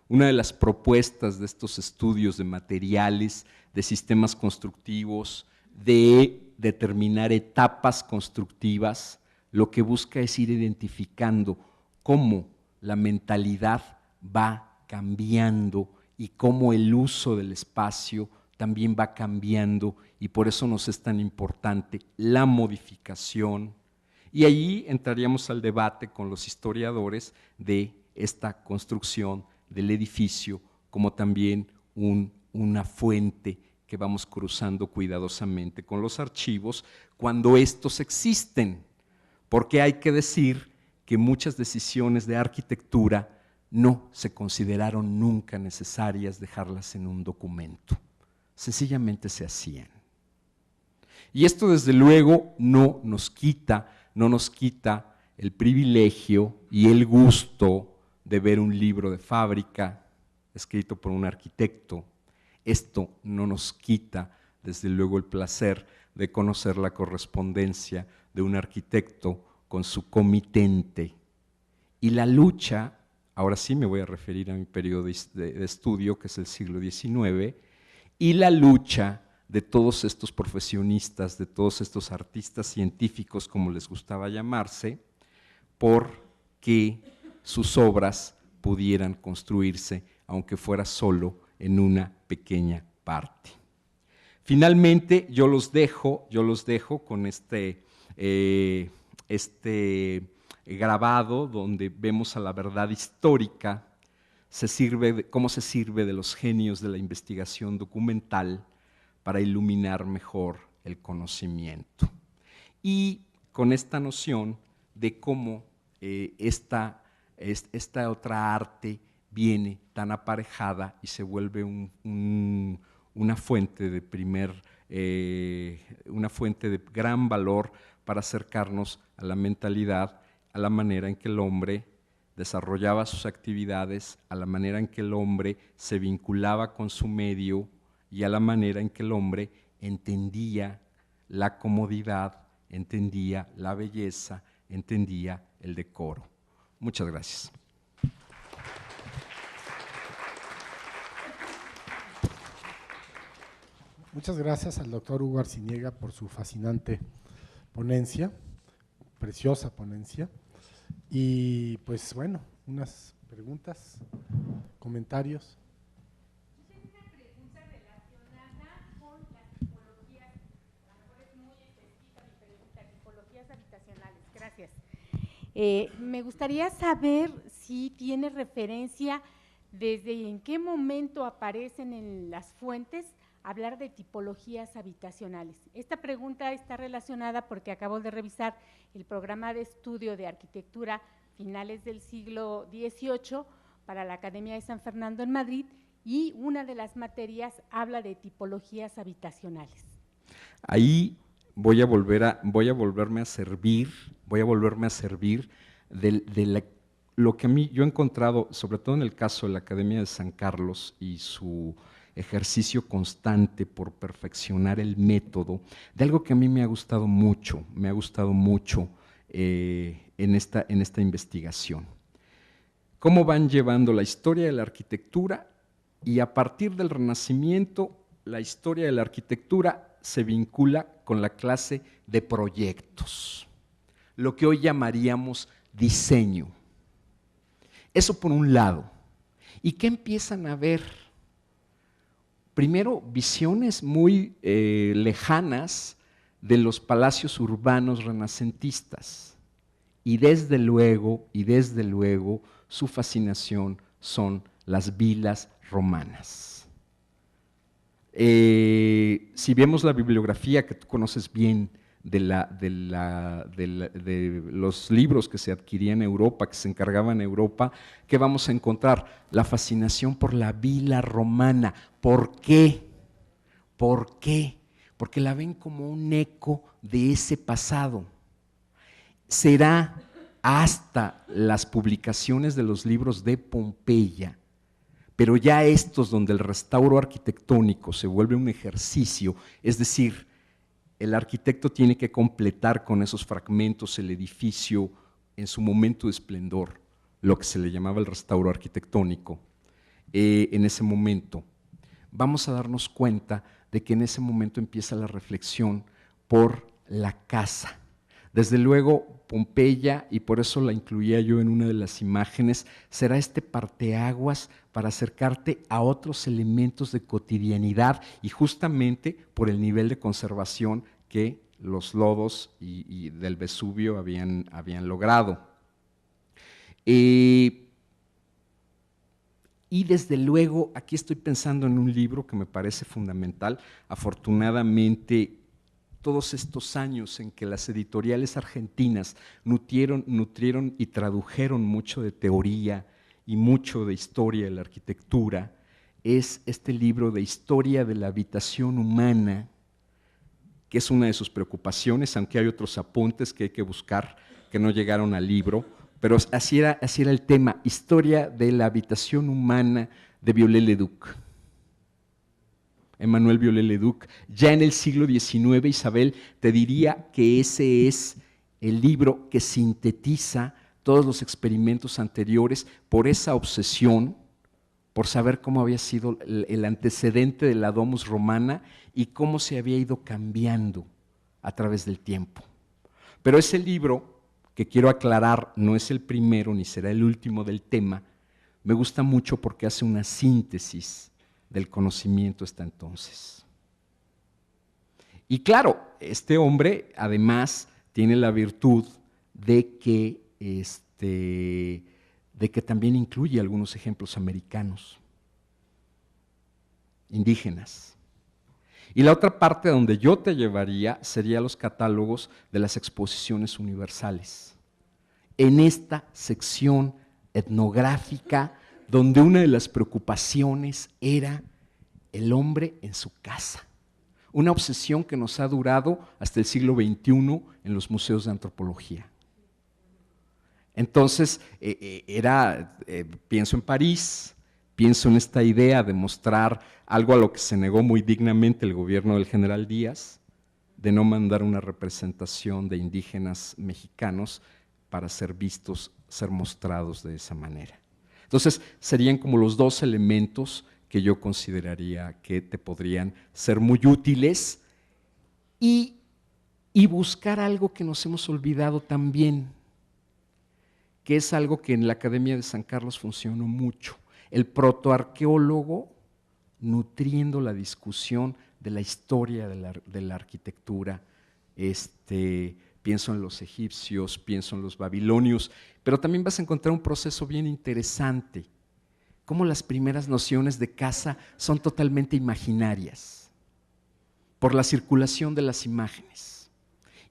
Una de las propuestas de estos estudios de materiales, de sistemas constructivos, de determinar etapas constructivas, lo que busca es ir identificando cómo la mentalidad va cambiando y cómo el uso del espacio también va cambiando, y por eso nos es tan importante la modificación. Y ahí entraríamos al debate con los historiadores de esta construcción del edificio como también una fuente que vamos cruzando cuidadosamente con los archivos cuando estos existen, porque hay que decir que muchas decisiones de arquitectura no se consideraron nunca necesarias dejarlas en un documento, sencillamente se hacían. Y esto desde luego no nos quita el privilegio y el gusto de ver un libro de fábrica escrito por un arquitecto. Esto no nos quita desde luego el placer de conocer la correspondencia de un arquitecto con su comitente. Y la lucha, ahora sí me voy a referir a mi periodo de estudio, que es el siglo XIX, y la lucha de todos estos profesionistas, de todos estos artistas científicos, como les gustaba llamarse, por que sus obras pudieran construirse, aunque fuera solo en una pequeña parte. Finalmente, yo los dejo con este grabado donde vemos a la verdad histórica, cómo se sirve de los genios de la investigación documental para iluminar mejor el conocimiento. Y con esta noción de cómo esta otra arte viene tan aparejada y se vuelve una fuente de gran valor para acercarnos a la mentalidad, a la manera en que el hombre desarrollaba sus actividades, a la manera en que el hombre se vinculaba con su medio y a la manera en que el hombre entendía la comodidad, entendía la belleza, entendía el decoro. Muchas gracias. Muchas gracias al doctor Hugo Arciniega por su fascinante ponencia, preciosa ponencia. Y pues bueno, unas preguntas, comentarios. Yo tengo una pregunta relacionada con las tipologías, a lo mejor es muy específica mi pregunta, tipologías habitacionales. Gracias. Me gustaría saber si tiene referencia desde en qué momento aparecen en las fuentes hablar de tipologías habitacionales. Esta pregunta está relacionada porque acabo de revisar el programa de estudio de arquitectura finales del siglo XVIII para la Academia de San Fernando en Madrid, y una de las materias habla de tipologías habitacionales. Ahí voy a volverme a servir de lo que a mí yo he encontrado, sobre todo en el caso de la Academia de San Carlos y su ejercicio constante por perfeccionar el método, de algo que a mí me ha gustado mucho en esta investigación. Cómo van llevando la historia de la arquitectura, y a partir del Renacimiento la historia de la arquitectura se vincula con la clase de proyectos, lo que hoy llamaríamos diseño. Eso por un lado. ¿Y qué empiezan a ver? Primero, visiones muy lejanas de los palacios urbanos renacentistas. Y desde luego, su fascinación son las vilas romanas. Si vemos la bibliografía que tú conoces bien de los libros que se adquirían en Europa, que se encargaban en Europa, ¿qué vamos a encontrar? La fascinación por la vila romana. ¿Por qué? ¿Por qué? Porque la ven como un eco de ese pasado. Será hasta las publicaciones de los libros de Pompeya, pero ya estos donde el restauro arquitectónico se vuelve un ejercicio, es decir, el arquitecto tiene que completar con esos fragmentos el edificio en su momento de esplendor, lo que se le llamaba el restauro arquitectónico. En ese momento vamos a darnos cuenta de que en ese momento empieza la reflexión por la casa. Desde luego, Pompeya, y por eso la incluía yo en una de las imágenes, será este parteaguas para acercarte a otros elementos de cotidianidad, y justamente por el nivel de conservación que los lodos y del Vesubio habían logrado. Y desde luego, aquí estoy pensando en un libro que me parece fundamental. Afortunadamente, todos estos años en que las editoriales argentinas nutrieron y tradujeron mucho de teoría y mucho de historia de la arquitectura, es este libro de Historia de la Habitación Humana, que es una de sus preocupaciones, aunque hay otros apuntes que hay que buscar, que no llegaron al libro, pero así era el tema, Historia de la Habitación Humana de Viollet-le-Duc. Emmanuel Viollet-le-Duc. Ya en el siglo XIX, Isabel, te diría que ese es el libro que sintetiza todos los experimentos anteriores por esa obsesión, por saber cómo había sido el antecedente de la Domus Romana y cómo se había ido cambiando a través del tiempo. Pero ese libro, que quiero aclarar, no es el primero ni será el último del tema, me gusta mucho porque hace una síntesis del conocimiento hasta entonces. Y claro, este hombre además tiene la virtud de que también incluye algunos ejemplos americanos, indígenas. Y la otra parte donde yo te llevaría sería los catálogos de las exposiciones universales. En esta sección etnográfica, donde una de las preocupaciones era el hombre en su casa. Una obsesión que nos ha durado hasta el siglo XXI en los museos de antropología. Entonces, pienso en París, pienso en esta idea de mostrar algo a lo que se negó muy dignamente el gobierno del general Díaz, de no mandar una representación de indígenas mexicanos para ser vistos, ser mostrados de esa manera. Entonces, serían como los dos elementos que yo consideraría que te podrían ser muy útiles y buscar algo que nos hemos olvidado también, que es algo que en la Academia de San Carlos funcionó mucho, el protoarqueólogo nutriendo la discusión de la historia de la arquitectura. Pienso en los egipcios, pienso en los babilonios, pero también vas a encontrar un proceso bien interesante, cómo las primeras nociones de casa son totalmente imaginarias. por la circulación de las imágenes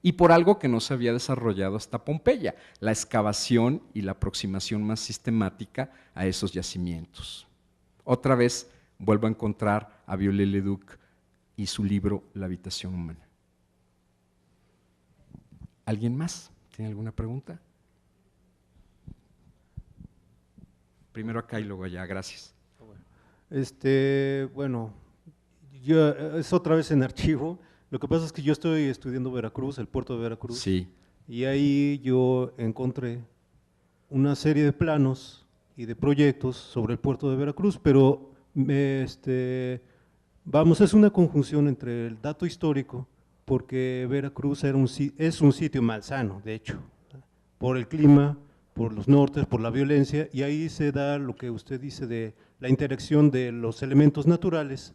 y por algo que no se había desarrollado hasta Pompeya, la excavación y la aproximación más sistemática a esos yacimientos. Otra vez vuelvo a encontrar a Viollet-le-Duc y su libro La habitación humana. ¿Alguien más? ¿Tiene alguna pregunta? Primero acá y luego allá, gracias. Bueno, yo, es otra vez en archivo. Lo que pasa es que yo estoy estudiando Veracruz, el puerto de Veracruz. Sí. Y ahí yo encontré una serie de planos y de proyectos sobre el puerto de Veracruz, pero vamos, es una conjunción entre el dato histórico, porque Veracruz es un sitio malsano, de hecho, por el clima, por los nortes, por la violencia, y ahí se da lo que usted dice de la interacción de los elementos naturales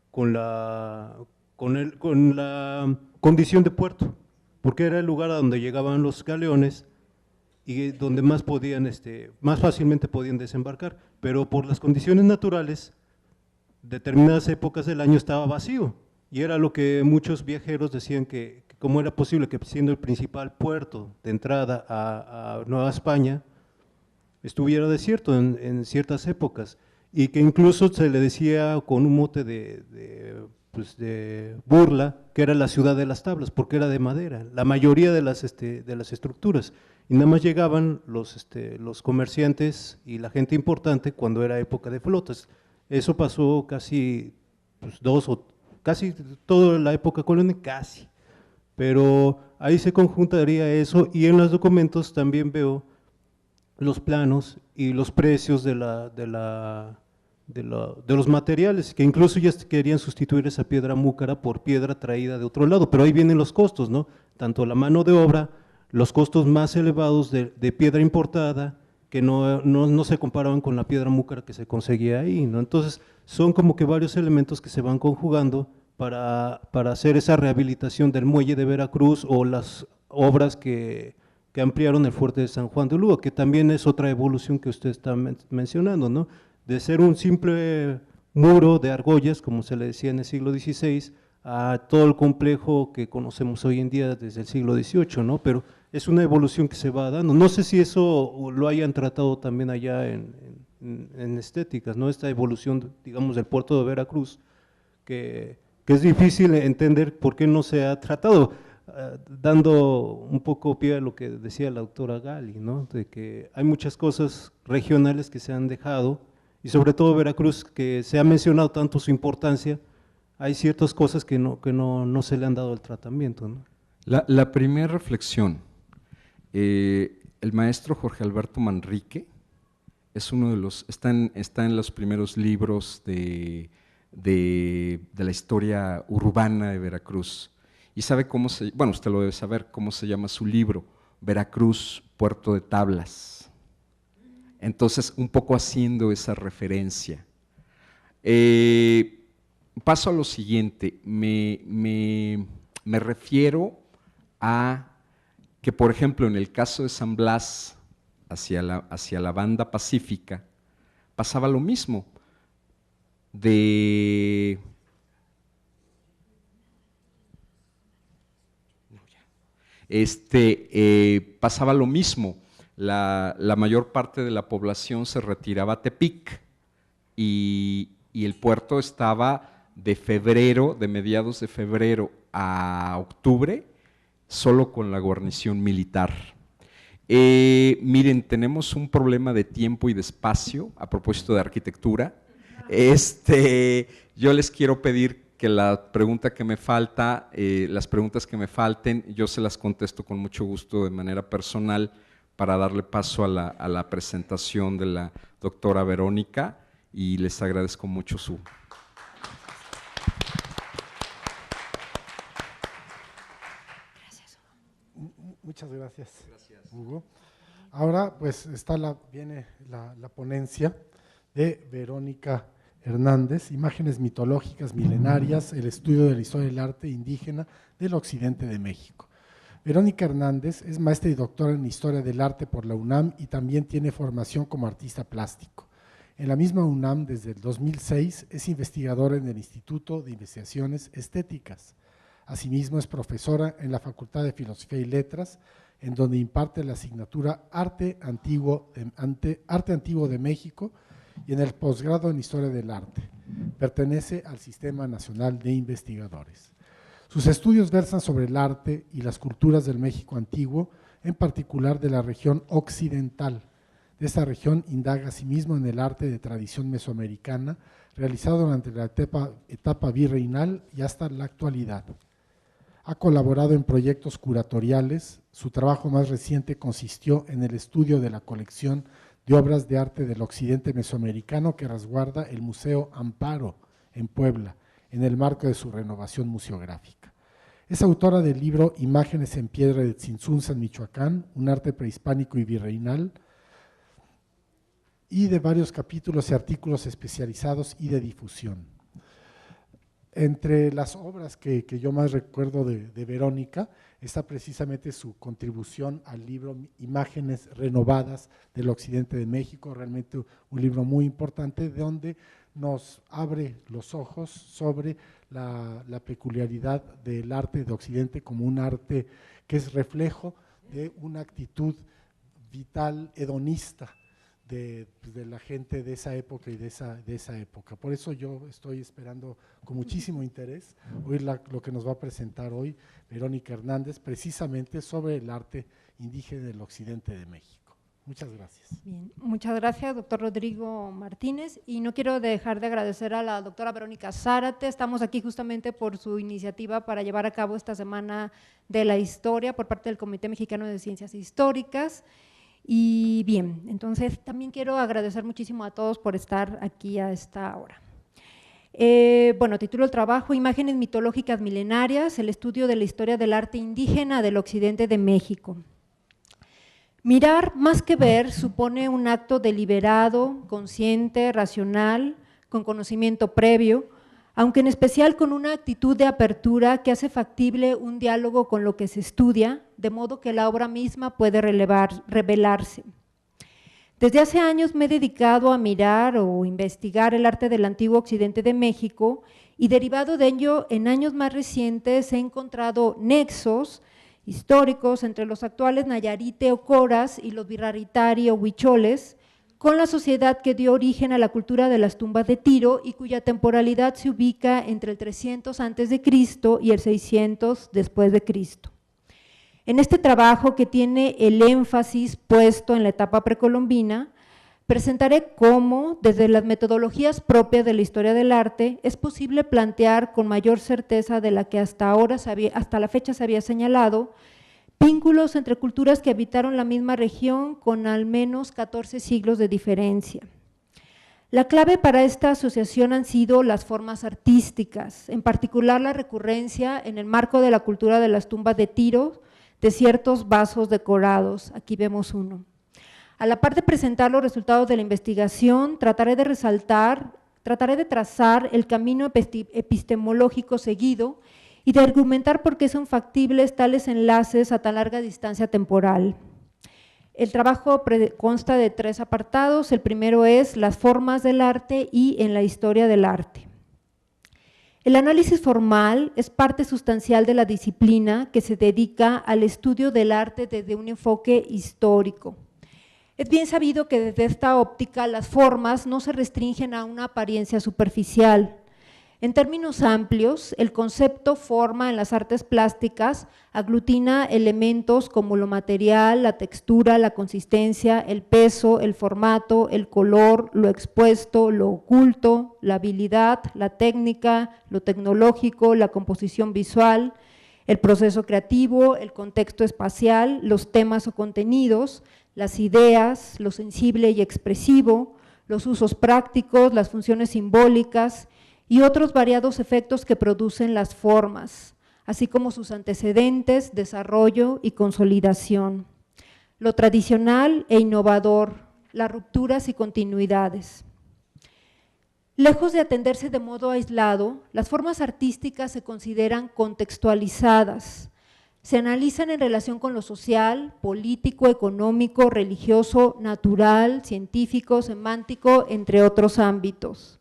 con la condición de puerto, porque era el lugar a donde llegaban los galeones y donde más fácilmente podían desembarcar, pero por las condiciones naturales, determinadas épocas del año estaba vacío, y era lo que muchos viajeros decían que cómo era posible que siendo el principal puerto de entrada a Nueva España, estuviera desierto en ciertas épocas, y que incluso se le decía con un mote de burla que era la ciudad de las tablas, porque era de madera, la mayoría de las estructuras, y nada más llegaban los comerciantes y la gente importante cuando era época de flotas. Eso pasó casi casi toda la época colonial, casi, pero ahí se conjuntaría eso, y en los documentos también veo los planos y los precios de los materiales, que incluso ya querían sustituir esa piedra múcara por piedra traída de otro lado, pero ahí vienen los costos, ¿no? Tanto la mano de obra, los costos más elevados de piedra importada, que no se comparaban con la piedra múcara que se conseguía ahí, ¿no? Entonces, son como que varios elementos que se van conjugando para hacer esa rehabilitación del muelle de Veracruz o las obras que ampliaron el fuerte de San Juan de Ulúa, que también es otra evolución que usted está mencionando, ¿no? De ser un simple muro de argollas, como se le decía en el siglo XVI, a todo el complejo que conocemos hoy en día desde el siglo XVIII, ¿no? Pero es una evolución que se va dando. No sé si eso lo hayan tratado también allá en estéticas, ¿no? Esta evolución, digamos, del puerto de Veracruz, que es difícil entender por qué no se ha tratado, dando un poco pie a lo que decía la doctora Gali, ¿no? De que hay muchas cosas regionales que se han dejado, y sobre todo Veracruz, que se ha mencionado tanto su importancia, hay ciertas cosas que no se le han dado el tratamiento, ¿no? La primera reflexión, el maestro Jorge Alberto Manrique es uno de los, está en los primeros libros de la historia urbana de Veracruz, y sabe cómo bueno, usted lo debe saber, cómo se llama su libro, Veracruz, Puerto de Tablas. Entonces, un poco haciendo esa referencia. Paso a lo siguiente, me refiero a que, por ejemplo, en el caso de San Blas, hacia la banda pacífica, pasaba lo mismo, pasaba lo mismo, la mayor parte de la población se retiraba a Tepic y el puerto estaba de mediados de febrero a octubre, solo con la guarnición militar. Miren, tenemos un problema de tiempo y de espacio a propósito de arquitectura. Yo les quiero pedir que la pregunta que me falta, las preguntas que me falten, yo se las contesto con mucho gusto de manera personal para darle paso a la presentación de la doctora Verónica, y les agradezco mucho su… Muchas gracias, Hugo. Ahora pues viene la ponencia de Verónica Hernández, Imágenes mitológicas milenarias, el estudio de la historia del arte indígena del occidente de México. Verónica Hernández es maestra y doctora en Historia del Arte por la UNAM y también tiene formación como artista plástico. En la misma UNAM, desde el 2006, es investigadora en el Instituto de Investigaciones Estéticas. Asimismo, es profesora en la Facultad de Filosofía y Letras, en donde imparte la asignatura Arte Antiguo de México y en el posgrado en Historia del Arte. Pertenece al Sistema Nacional de Investigadores. Sus estudios versan sobre el arte y las culturas del México antiguo, en particular de la región occidental. De esta región indaga asimismo en el arte de tradición mesoamericana, realizado durante la etapa virreinal y hasta la actualidad. Ha colaborado en proyectos curatoriales. Su trabajo más reciente consistió en el estudio de la colección de obras de arte del occidente mesoamericano que resguarda el Museo Amparo en Puebla, en el marco de su renovación museográfica. Es autora del libro Imágenes en piedra de Tzintzunza en Michoacán, un arte prehispánico y virreinal, y de varios capítulos y artículos especializados y de difusión. Entre las obras que yo más recuerdo de Verónica está precisamente su contribución al libro Imágenes renovadas del occidente de México, realmente un libro muy importante donde nos abre los ojos sobre la peculiaridad del arte de occidente como un arte que es reflejo de una actitud vital hedonista de la gente de esa época y de esa época. Por eso yo estoy esperando con muchísimo interés oír lo que nos va a presentar hoy Verónica Hernández, precisamente sobre el arte indígena del occidente de México. Muchas gracias. Bien, muchas gracias, doctor Rodrigo Martínez. Y no quiero dejar de agradecer a la doctora Verónica Zárate. Estamos aquí justamente por su iniciativa para llevar a cabo esta Semana de la Historia por parte del Comité Mexicano de Ciencias Históricas. Y bien, entonces también quiero agradecer muchísimo a todos por estar aquí a esta hora. Bueno, titulo el trabajo Imágenes mitológicas milenarias, el estudio de la historia del arte indígena del occidente de México. Mirar más que ver supone un acto deliberado, consciente, racional, con conocimiento previo, aunque en especial con una actitud de apertura que hace factible un diálogo con lo que se estudia, de modo que la obra misma puede revelarse. Desde hace años me he dedicado a mirar o investigar el arte del antiguo occidente de México y derivado de ello, en años más recientes he encontrado nexos históricos entre los actuales Nayarite o Coras y los Birraritari o Huicholes, con la sociedad que dio origen a la cultura de las tumbas de Tiro y cuya temporalidad se ubica entre el 300 a.C. y el 600 después de Cristo. En este trabajo, que tiene el énfasis puesto en la etapa precolombina, presentaré cómo, desde las metodologías propias de la historia del arte, es posible plantear con mayor certeza de la que hasta la fecha se había señalado, vínculos entre culturas que habitaron la misma región con al menos 14 siglos de diferencia. La clave para esta asociación han sido las formas artísticas, en particular la recurrencia en el marco de la cultura de las tumbas de Tiro, de ciertos vasos decorados, aquí vemos uno. A la par de presentar los resultados de la investigación, trataré de trazar el camino epistemológico seguido y de argumentar por qué son factibles tales enlaces a tan larga distancia temporal. El trabajo consta de 3 apartados. El primero es las formas del arte y en la historia del arte. El análisis formal es parte sustancial de la disciplina que se dedica al estudio del arte desde un enfoque histórico. Es bien sabido que desde esta óptica las formas no se restringen a una apariencia superficial. En términos amplios, el concepto forma en las artes plásticas aglutina elementos como lo material, la textura, la consistencia, el peso, el formato, el color, lo expuesto, lo oculto, la habilidad, la técnica, lo tecnológico, la composición visual, el proceso creativo, el contexto espacial, los temas o contenidos, las ideas, lo sensible y expresivo, los usos prácticos, las funciones simbólicas y otros variados efectos que producen las formas, así como sus antecedentes, desarrollo y consolidación. Lo tradicional e innovador, las rupturas y continuidades. Lejos de atenderse de modo aislado, las formas artísticas se consideran contextualizadas, se analizan en relación con lo social, político, económico, religioso, natural, científico, semántico, entre otros ámbitos.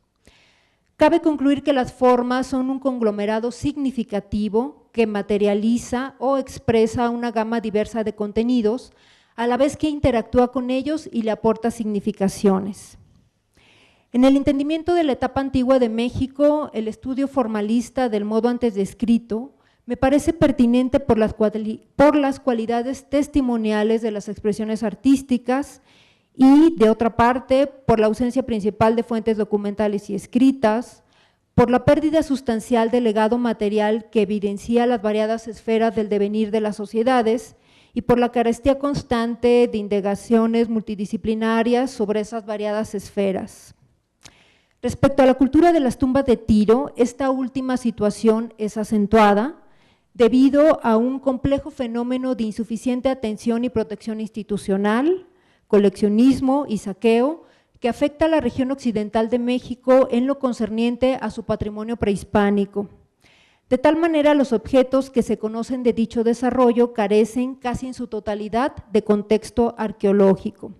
Cabe concluir que las formas son un conglomerado significativo que materializa o expresa una gama diversa de contenidos, a la vez que interactúa con ellos y le aporta significaciones. En el entendimiento de la etapa antigua de México, el estudio formalista del modo antes descrito me parece pertinente por las cualidades testimoniales de las expresiones artísticas y, de otra parte, por la ausencia principal de fuentes documentales y escritas, por la pérdida sustancial del legado material que evidencia las variadas esferas del devenir de las sociedades y por la carestía constante de indagaciones multidisciplinarias sobre esas variadas esferas. Respecto a la cultura de las tumbas de Tiro, esta última situación es acentuada debido a un complejo fenómeno de insuficiente atención y protección institucional, coleccionismo y saqueo que afecta a la región occidental de México en lo concerniente a su patrimonio prehispánico. De tal manera, los objetos que se conocen de dicho desarrollo carecen casi en su totalidad de contexto arqueológico.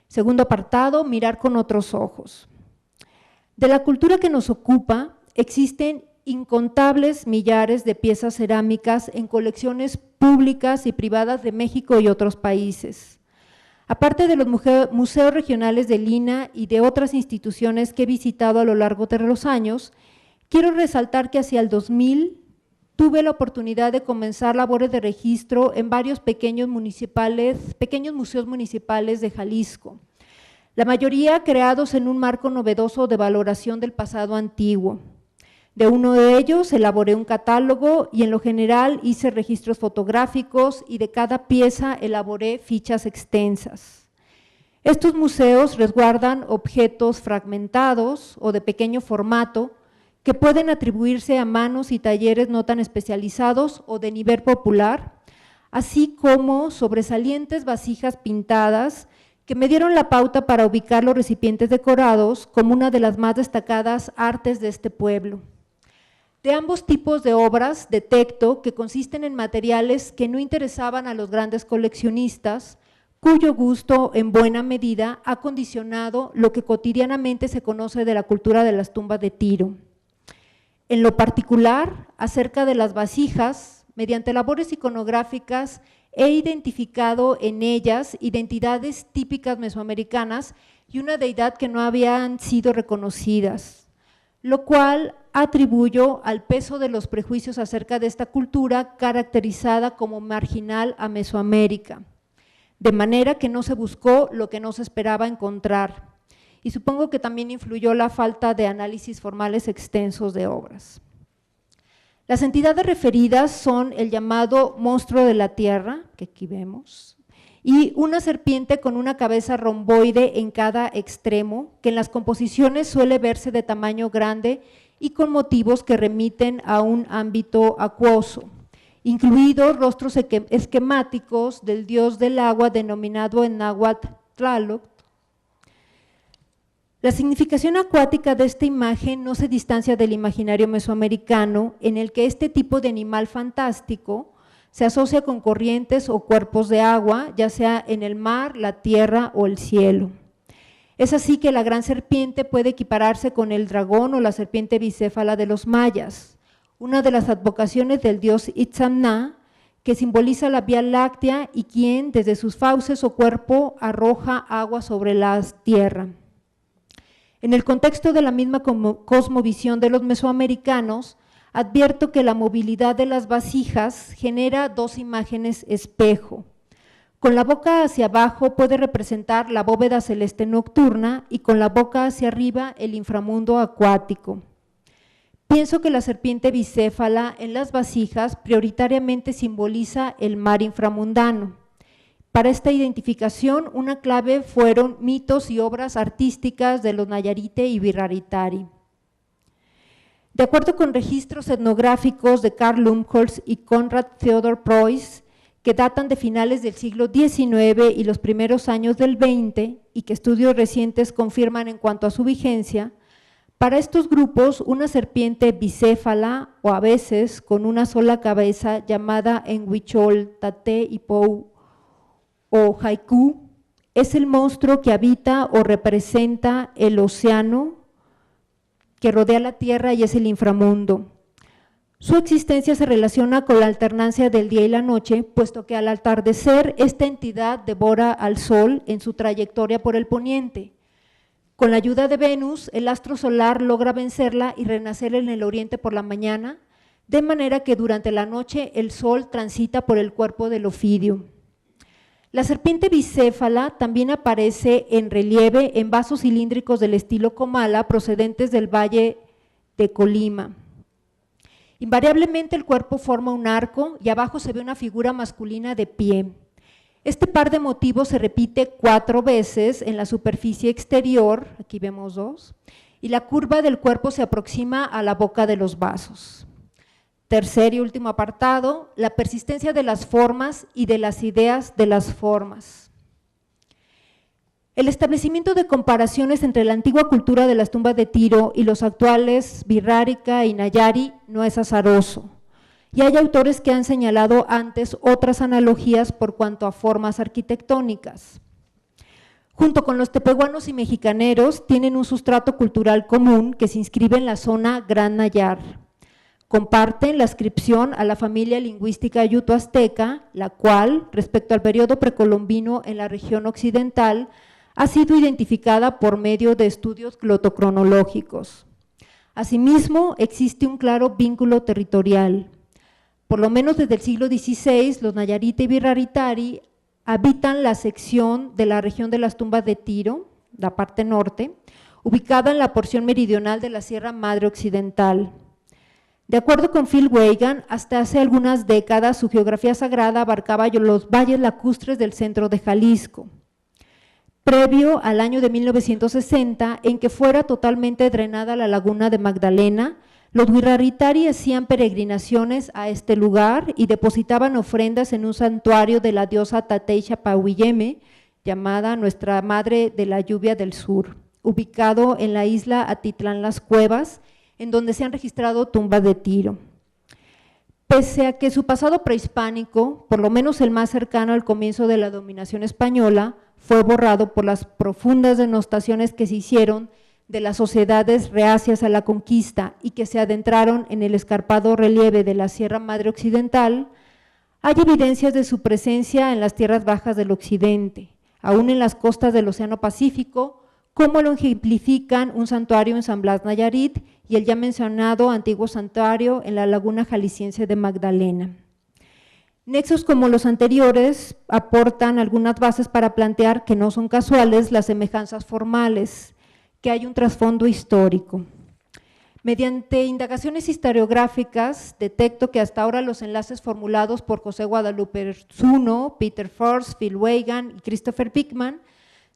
Segundo apartado, mirar con otros ojos. De la cultura que nos ocupa, existen incontables millares de piezas cerámicas en colecciones públicas y privadas de México y otros países. Aparte de los museos regionales de Lina y de otras instituciones que he visitado a lo largo de los años, quiero resaltar que hacia el 2000 tuve la oportunidad de comenzar labores de registro en varios pequeños museos municipales de Jalisco, la mayoría creados en un marco novedoso de valoración del pasado antiguo. De uno de ellos elaboré un catálogo y en lo general hice registros fotográficos y de cada pieza elaboré fichas extensas. Estos museos resguardan objetos fragmentados o de pequeño formato que pueden atribuirse a manos y talleres no tan especializados o de nivel popular, así como sobresalientes vasijas pintadas que me dieron la pauta para ubicar los recipientes decorados como una de las más destacadas artes de este pueblo. De ambos tipos de obras detecto que consisten en materiales que no interesaban a los grandes coleccionistas, cuyo gusto en buena medida ha condicionado lo que cotidianamente se conoce de la cultura de las tumbas de Tiro. En lo particular, acerca de las vasijas, mediante labores iconográficas, he identificado en ellas identidades típicas mesoamericanas y una deidad que no habían sido reconocidas, lo cual atribuyo al peso de los prejuicios acerca de esta cultura caracterizada como marginal a Mesoamérica, de manera que no se buscó lo que no se esperaba encontrar, y supongo que también influyó la falta de análisis formales extensos de obras. Las entidades referidas son el llamado monstruo de la tierra, que aquí vemos, y una serpiente con una cabeza romboide en cada extremo, que en las composiciones suele verse de tamaño grande y con motivos que remiten a un ámbito acuoso, incluidos rostros esquemáticos del dios del agua denominado en náhuatl Tlaloc. La significación acuática de esta imagen no se distancia del imaginario mesoamericano, en el que este tipo de animal fantástico se asocia con corrientes o cuerpos de agua, ya sea en el mar, la tierra o el cielo. Es así que la gran serpiente puede equipararse con el dragón o la serpiente bicéfala de los mayas, una de las advocaciones del dios Itzamna, que simboliza la Vía Láctea y quien desde sus fauces o cuerpo arroja agua sobre la tierra. En el contexto de la misma cosmovisión de los mesoamericanos, advierto que la movilidad de las vasijas genera dos imágenes espejo. Con la boca hacia abajo puede representar la bóveda celeste nocturna y con la boca hacia arriba el inframundo acuático. Pienso que la serpiente bicéfala en las vasijas prioritariamente simboliza el mar inframundano. Para esta identificación, una clave fueron mitos y obras artísticas de los Nayarite y Birraritari. De acuerdo con registros etnográficos de Karl Lumholtz y Konrad Theodor Preuss, que datan de finales del siglo XIX y los primeros años del XX, y que estudios recientes confirman en cuanto a su vigencia, para estos grupos una serpiente bicéfala o a veces con una sola cabeza llamada en huichol, tate y pou o haiku, es el monstruo que habita o representa el océano que rodea la tierra y es el inframundo. Su existencia se relaciona con la alternancia del día y la noche, puesto que al atardecer esta entidad devora al Sol en su trayectoria por el poniente. Con la ayuda de Venus, el astro solar logra vencerla y renacer en el oriente por la mañana, de manera que durante la noche el Sol transita por el cuerpo del Ofidio. La serpiente bicéfala también aparece en relieve en vasos cilíndricos del estilo Comala procedentes del valle de Colima. Invariablemente el cuerpo forma un arco y abajo se ve una figura masculina de pie. Este par de motivos se repite 4 veces en la superficie exterior, aquí vemos 2, y la curva del cuerpo se aproxima a la boca de los vasos. Tercer y último apartado, la persistencia de las formas y de las ideas de las formas. El establecimiento de comparaciones entre la antigua cultura de las tumbas de Tiro y los actuales Wixárika y Nayari no es azaroso, y hay autores que han señalado antes otras analogías por cuanto a formas arquitectónicas. Junto con los tepehuanos y mexicaneros, tienen un sustrato cultural común que se inscribe en la zona Gran Nayar. Comparten la ascripción a la familia lingüística yuto-azteca, la cual, respecto al periodo precolombino en la región occidental, ha sido identificada por medio de estudios glotocronológicos. Asimismo, existe un claro vínculo territorial. Por lo menos desde el siglo XVI, los Nayarita y Wixáritarí habitan la sección de la región de las tumbas de Tiro, la parte norte, ubicada en la porción meridional de la Sierra Madre Occidental. De acuerdo con Phil Weigand, hasta hace algunas décadas su geografía sagrada abarcaba los valles lacustres del centro de Jalisco. Previo al año de 1960, en que fuera totalmente drenada la laguna de Magdalena, los Wixáritarí hacían peregrinaciones a este lugar y depositaban ofrendas en un santuario de la diosa Tateyxa-Pahuilleme, llamada Nuestra Madre de la Lluvia del Sur, ubicado en la isla Atitlán Las Cuevas, en donde se han registrado tumbas de Tiro. Pese a que su pasado prehispánico, por lo menos el más cercano al comienzo de la dominación española, fue borrado por las profundas denostaciones que se hicieron de las sociedades reacias a la conquista y que se adentraron en el escarpado relieve de la Sierra Madre Occidental, hay evidencias de su presencia en las tierras bajas del occidente, aún en las costas del Océano Pacífico, como lo ejemplifican un santuario en San Blas, Nayarit, y el ya mencionado antiguo santuario en la laguna jalisciense de Magdalena. Nexos como los anteriores aportan algunas bases para plantear que no son casuales las semejanzas formales, que hay un trasfondo histórico. Mediante indagaciones historiográficas, detecto que hasta ahora los enlaces formulados por José Guadalupe Zuno, Peter Force, Phil Weigand y Christopher Bickman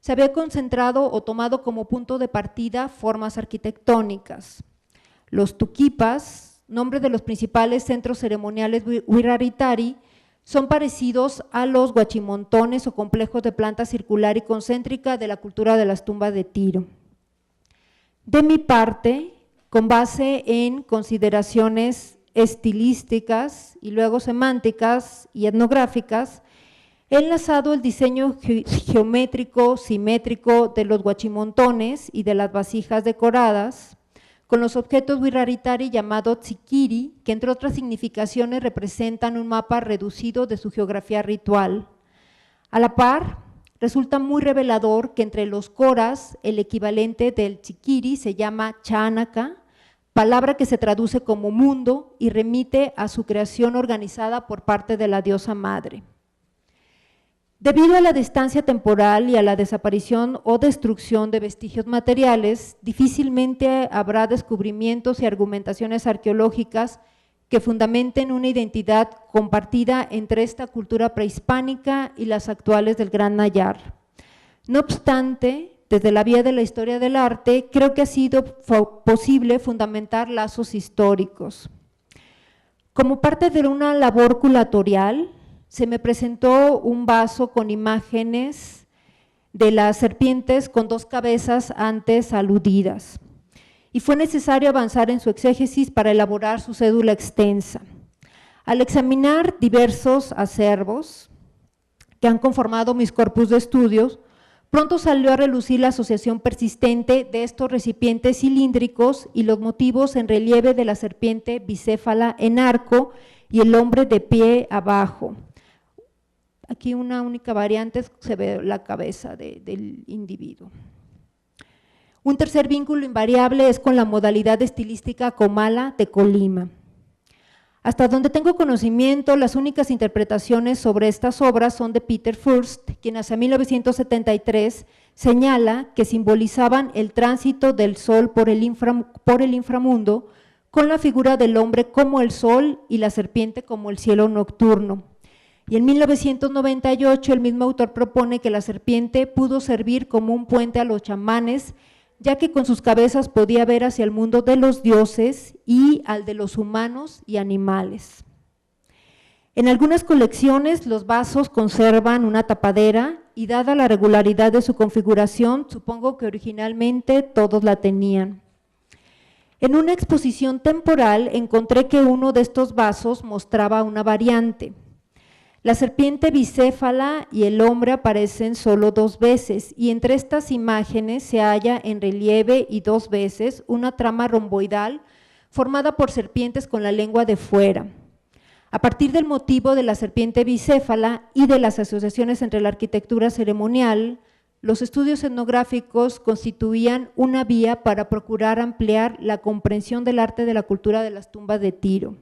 se había concentrado o tomado como punto de partida formas arquitectónicas. Los tuquipas, nombre de los principales centros ceremoniales Wixáritarí, son parecidos a los guachimontones o complejos de planta circular y concéntrica de la cultura de las tumbas de Tiro. De mi parte, con base en consideraciones estilísticas y luego semánticas y etnográficas, he enlazado el diseño geométrico, simétrico de los guachimontones y de las vasijas decoradas con los objetos Wixáritarí llamados tsiquiri, que entre otras significaciones representan un mapa reducido de su geografía ritual. A la par, resulta muy revelador que entre los coras el equivalente del tsiquiri se llama chánaca, palabra que se traduce como mundo y remite a su creación organizada por parte de la diosa madre. Debido a la distancia temporal y a la desaparición o destrucción de vestigios materiales, difícilmente habrá descubrimientos y argumentaciones arqueológicas que fundamenten una identidad compartida entre esta cultura prehispánica y las actuales del Gran Nayar. No obstante, desde la vía de la historia del arte, creo que ha sido posible fundamentar lazos históricos. Como parte de una labor curatorial, se me presentó un vaso con imágenes de las serpientes con 2 cabezas antes aludidas y fue necesario avanzar en su exégesis para elaborar su cédula extensa. Al examinar diversos acervos que han conformado mis corpus de estudios, Pronto salió a relucir la asociación persistente de estos recipientes cilíndricos y los motivos en relieve de la serpiente bicéfala en arco y el hombre de pie abajo. Aquí una única variante, se ve la cabeza del individuo. Un tercer vínculo invariable es con la modalidad estilística Comala de Colima. Hasta donde tengo conocimiento, las únicas interpretaciones sobre estas obras son de Peter Furst, quien hacia 1973 señala que simbolizaban el tránsito del sol por el inframundo, con la figura del hombre como el sol y la serpiente como el cielo nocturno. Y en 1998 el mismo autor propone que la serpiente pudo servir como un puente a los chamanes, ya que con sus cabezas podía ver hacia el mundo de los dioses y al de los humanos y animales. En algunas colecciones los vasos conservan una tapadera y dada la regularidad de su configuración, supongo que originalmente todos la tenían. En una exposición temporal encontré que uno de estos vasos mostraba una variante. La serpiente bicéfala y el hombre aparecen solo 2 veces y entre estas imágenes se halla en relieve y 2 veces una trama romboidal formada por serpientes con la lengua de fuera. A partir del motivo de la serpiente bicéfala y de las asociaciones entre la arquitectura ceremonial, los estudios etnográficos constituían una vía para procurar ampliar la comprensión del arte de la cultura de las tumbas de Tiro.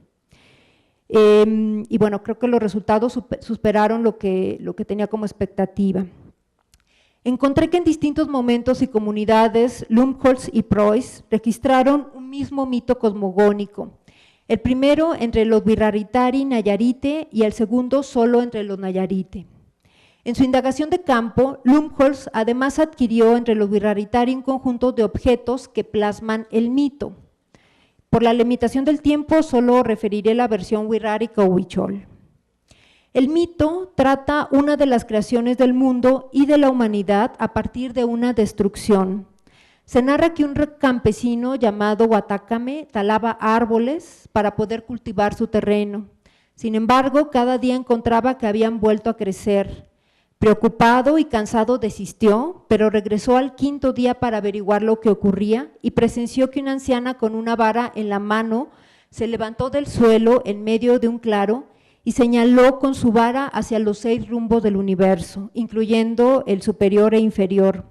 Y bueno, creo que los resultados superaron lo que tenía como expectativa. Encontré que en distintos momentos y comunidades, Lumholtz y Preuss registraron un mismo mito cosmogónico, el primero entre los Wirraritari Nayarite y el segundo solo entre los Nayarite. En su indagación de campo, Lumholtz además adquirió entre los Wirraritari un conjunto de objetos que plasman el mito. Por la limitación del tiempo, solo referiré la versión wirrárica o huichol. El mito trata una de las creaciones del mundo y de la humanidad a partir de una destrucción. Se narra que un campesino llamado Huatácame talaba árboles para poder cultivar su terreno. Sin embargo, cada día encontraba que habían vuelto a crecer. Preocupado y cansado desistió, pero regresó al 5.º día para averiguar lo que ocurría y presenció que una anciana con una vara en la mano se levantó del suelo en medio de un claro y señaló con su vara hacia los 6 rumbos del universo, incluyendo el superior e inferior.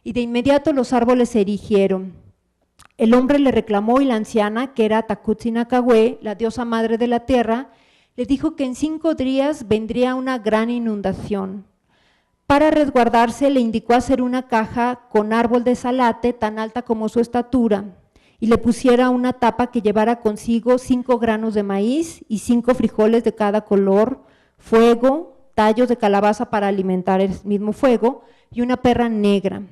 Y de inmediato los árboles se erigieron. El hombre le reclamó y la anciana, que era Takutsi-Nakawé, la diosa madre de la tierra, le dijo que en 5 días vendría una gran inundación. Para resguardarse le indicó hacer una caja con árbol de salate tan alta como su estatura y le pusiera una tapa que llevara consigo 5 granos de maíz y 5 frijoles de cada color, fuego, tallos de calabaza para alimentar el mismo fuego y una perra negra.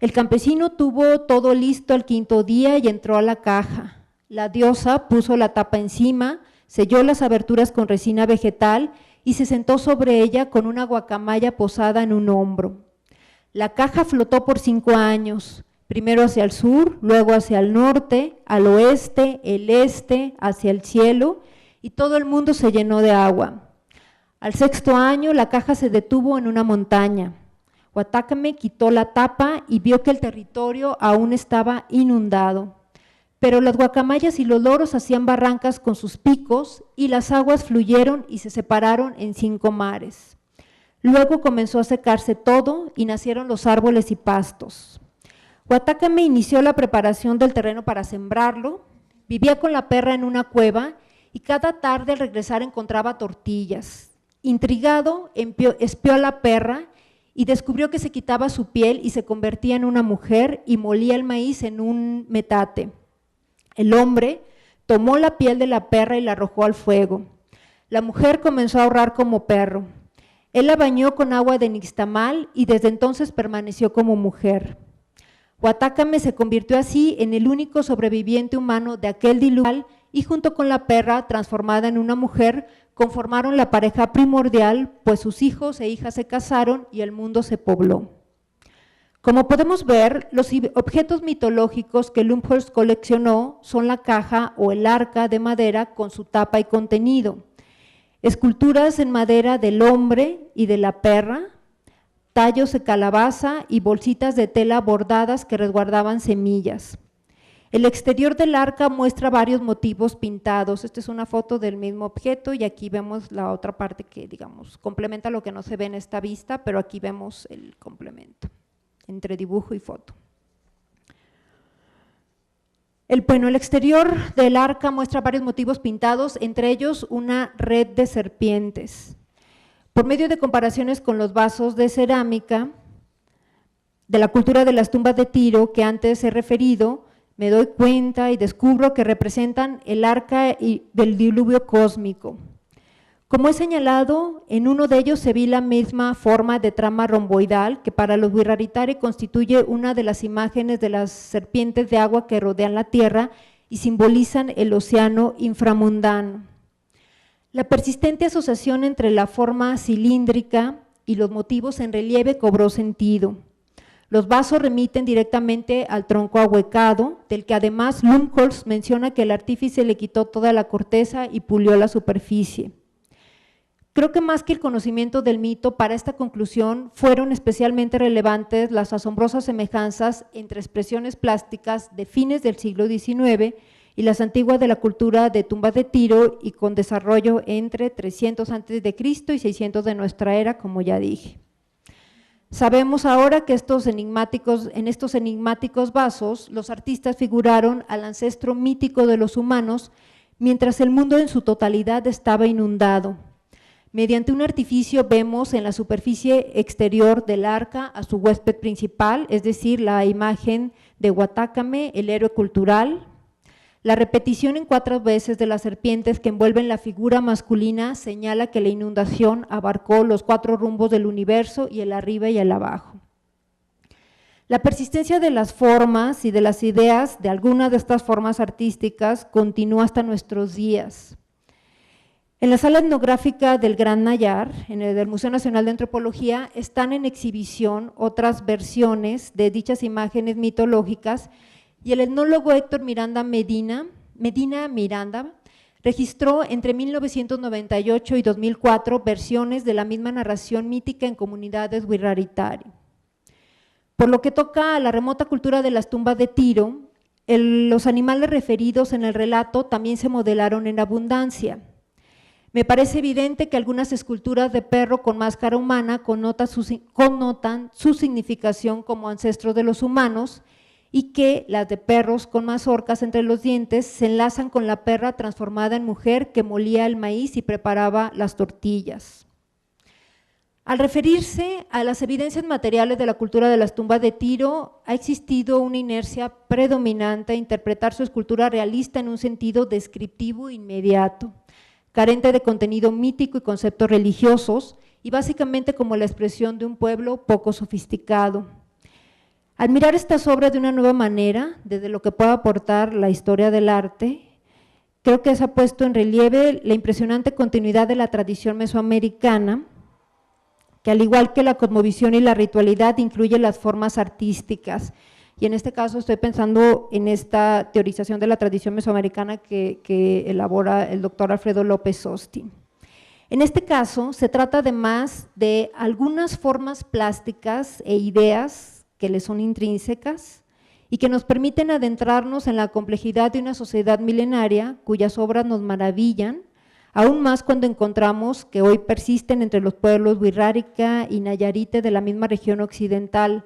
El campesino tuvo todo listo al 5.º día y entró a la caja. La diosa puso la tapa encima, selló las aberturas con resina vegetal y se sentó sobre ella con una guacamaya posada en un hombro. La caja flotó por 5 años, primero hacia el sur, luego hacia el norte, al oeste, el este, hacia el cielo, y todo el mundo se llenó de agua. Al 6.º año la caja se detuvo en una montaña. Huatácame quitó la tapa y vio que el territorio aún estaba inundado. Pero las guacamayas y los loros hacían barrancas con sus picos y las aguas fluyeron y se separaron en 5 mares. Luego comenzó a secarse todo y nacieron los árboles y pastos. Huatácame inició la preparación del terreno para sembrarlo, vivía con la perra en una cueva y cada tarde al regresar encontraba tortillas. Intrigado, espió a la perra y descubrió que se quitaba su piel y se convertía en una mujer y molía el maíz en un metate. El hombre tomó la piel de la perra y la arrojó al fuego. La mujer comenzó a ahorrar como perro. Él la bañó con agua de nixtamal y desde entonces permaneció como mujer. Huatácame se convirtió así en el único sobreviviente humano de aquel diluvio y junto con la perra, transformada en una mujer, conformaron la pareja primordial, pues sus hijos e hijas se casaron y el mundo se pobló. Como podemos ver, los objetos mitológicos que Lumholtz coleccionó son la caja o el arca de madera con su tapa y contenido, esculturas en madera del hombre y de la perra, tallos de calabaza y bolsitas de tela bordadas que resguardaban semillas. El exterior del arca muestra varios motivos pintados. Esta es una foto del mismo objeto y aquí vemos la otra parte que, digamos, complementa lo que no se ve en esta vista, pero aquí vemos el complemento entre dibujo y foto. El exterior del arca muestra varios motivos pintados, entre ellos una red de serpientes. Por medio de comparaciones con los vasos de cerámica de la cultura de las tumbas de Tiro que antes he referido, me doy cuenta y descubro que representan el arca del diluvio cósmico. Como he señalado, en uno de ellos se ve la misma forma de trama romboidal que para los Wiraritari constituye una de las imágenes de las serpientes de agua que rodean la Tierra y simbolizan el océano inframundano. La persistente asociación entre la forma cilíndrica y los motivos en relieve cobró sentido. Los vasos remiten directamente al tronco ahuecado, del que además Lumholtz menciona que el artífice le quitó toda la corteza y pulió la superficie. Creo que más que el conocimiento del mito, para esta conclusión fueron especialmente relevantes las asombrosas semejanzas entre expresiones plásticas de fines del siglo XIX y las antiguas de la cultura de tumbas de Tiro y con desarrollo entre 300 a.C. y 600 de nuestra era, como ya dije. Sabemos ahora que en estos enigmáticos vasos los artistas figuraron al ancestro mítico de los humanos mientras el mundo en su totalidad estaba inundado. Mediante un artificio vemos en la superficie exterior del arca a su huésped principal, es decir, la imagen de Guatácame, el héroe cultural. La repetición en 4 veces de las serpientes que envuelven la figura masculina señala que la inundación abarcó los 4 rumbos del universo y el arriba y el abajo. La persistencia de las formas y de las ideas de algunas de estas formas artísticas continúa hasta nuestros días. En la sala etnográfica del Gran Nayar, en el del Museo Nacional de Antropología, están en exhibición otras versiones de dichas imágenes mitológicas y el etnólogo Héctor Medina Miranda registró entre 1998 y 2004 versiones de la misma narración mítica en comunidades Wiraritari. Por lo que toca a la remota cultura de las tumbas de Tiro, los animales referidos en el relato también se modelaron en abundancia. Me parece evidente que algunas esculturas de perro con máscara humana connotan su significación como ancestros de los humanos y que las de perros con mazorcas entre los dientes se enlazan con la perra transformada en mujer que molía el maíz y preparaba las tortillas. Al referirse a las evidencias materiales de la cultura de las tumbas de Tiro, ha existido una inercia predominante a interpretar su escultura realista en un sentido descriptivo inmediato, carente de contenido mítico y conceptos religiosos, y básicamente como la expresión de un pueblo poco sofisticado. Al mirar estas obras de una nueva manera, desde lo que puede aportar la historia del arte, creo que se ha puesto en relieve la impresionante continuidad de la tradición mesoamericana, que al igual que la cosmovisión y la ritualidad incluye las formas artísticas. Y en este caso estoy pensando en esta teorización de la tradición mesoamericana que elabora el doctor Alfredo López Austin. En este caso se trata además de algunas formas plásticas e ideas que le son intrínsecas y que nos permiten adentrarnos en la complejidad de una sociedad milenaria cuyas obras nos maravillan, aún más cuando encontramos que hoy persisten entre los pueblos Wixárika y Nayarite de la misma región occidental.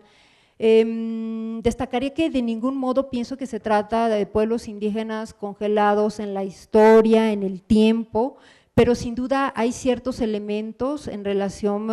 Destacaría que de ningún modo pienso que se trata de pueblos indígenas congelados en la historia, en el tiempo, pero sin duda hay ciertos elementos en relación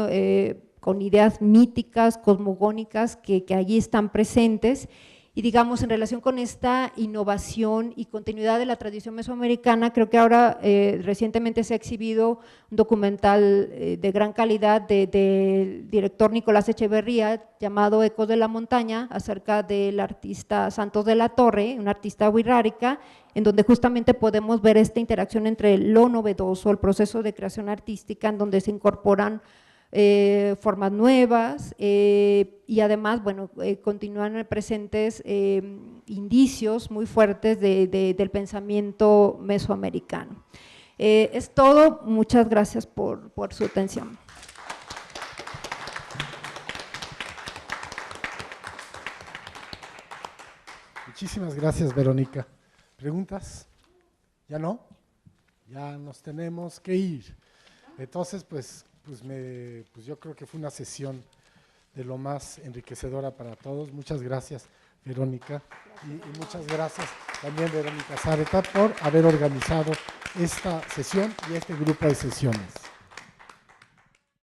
con ideas míticas, cosmogónicas que allí están presentes. Y digamos, en relación con esta innovación y continuidad de la tradición mesoamericana, creo que ahora recientemente se ha exhibido un documental de gran calidad del director Nicolás Echeverría llamado Ecos de la Montaña, acerca del artista Santos de la Torre, un artista wixárika, en donde justamente podemos ver esta interacción entre lo novedoso, el proceso de creación artística, en donde se incorporan formas nuevas y además, bueno, continúan presentes indicios muy fuertes del pensamiento mesoamericano. Es todo, muchas gracias por su atención. Muchísimas gracias, Verónica. ¿Preguntas? ¿Ya no? Ya nos tenemos que ir. Entonces, pues yo creo que fue una sesión de lo más enriquecedora para todos. Muchas gracias, Verónica. Y muchas gracias también, Verónica Zárate, por haber organizado esta sesión y este grupo de sesiones.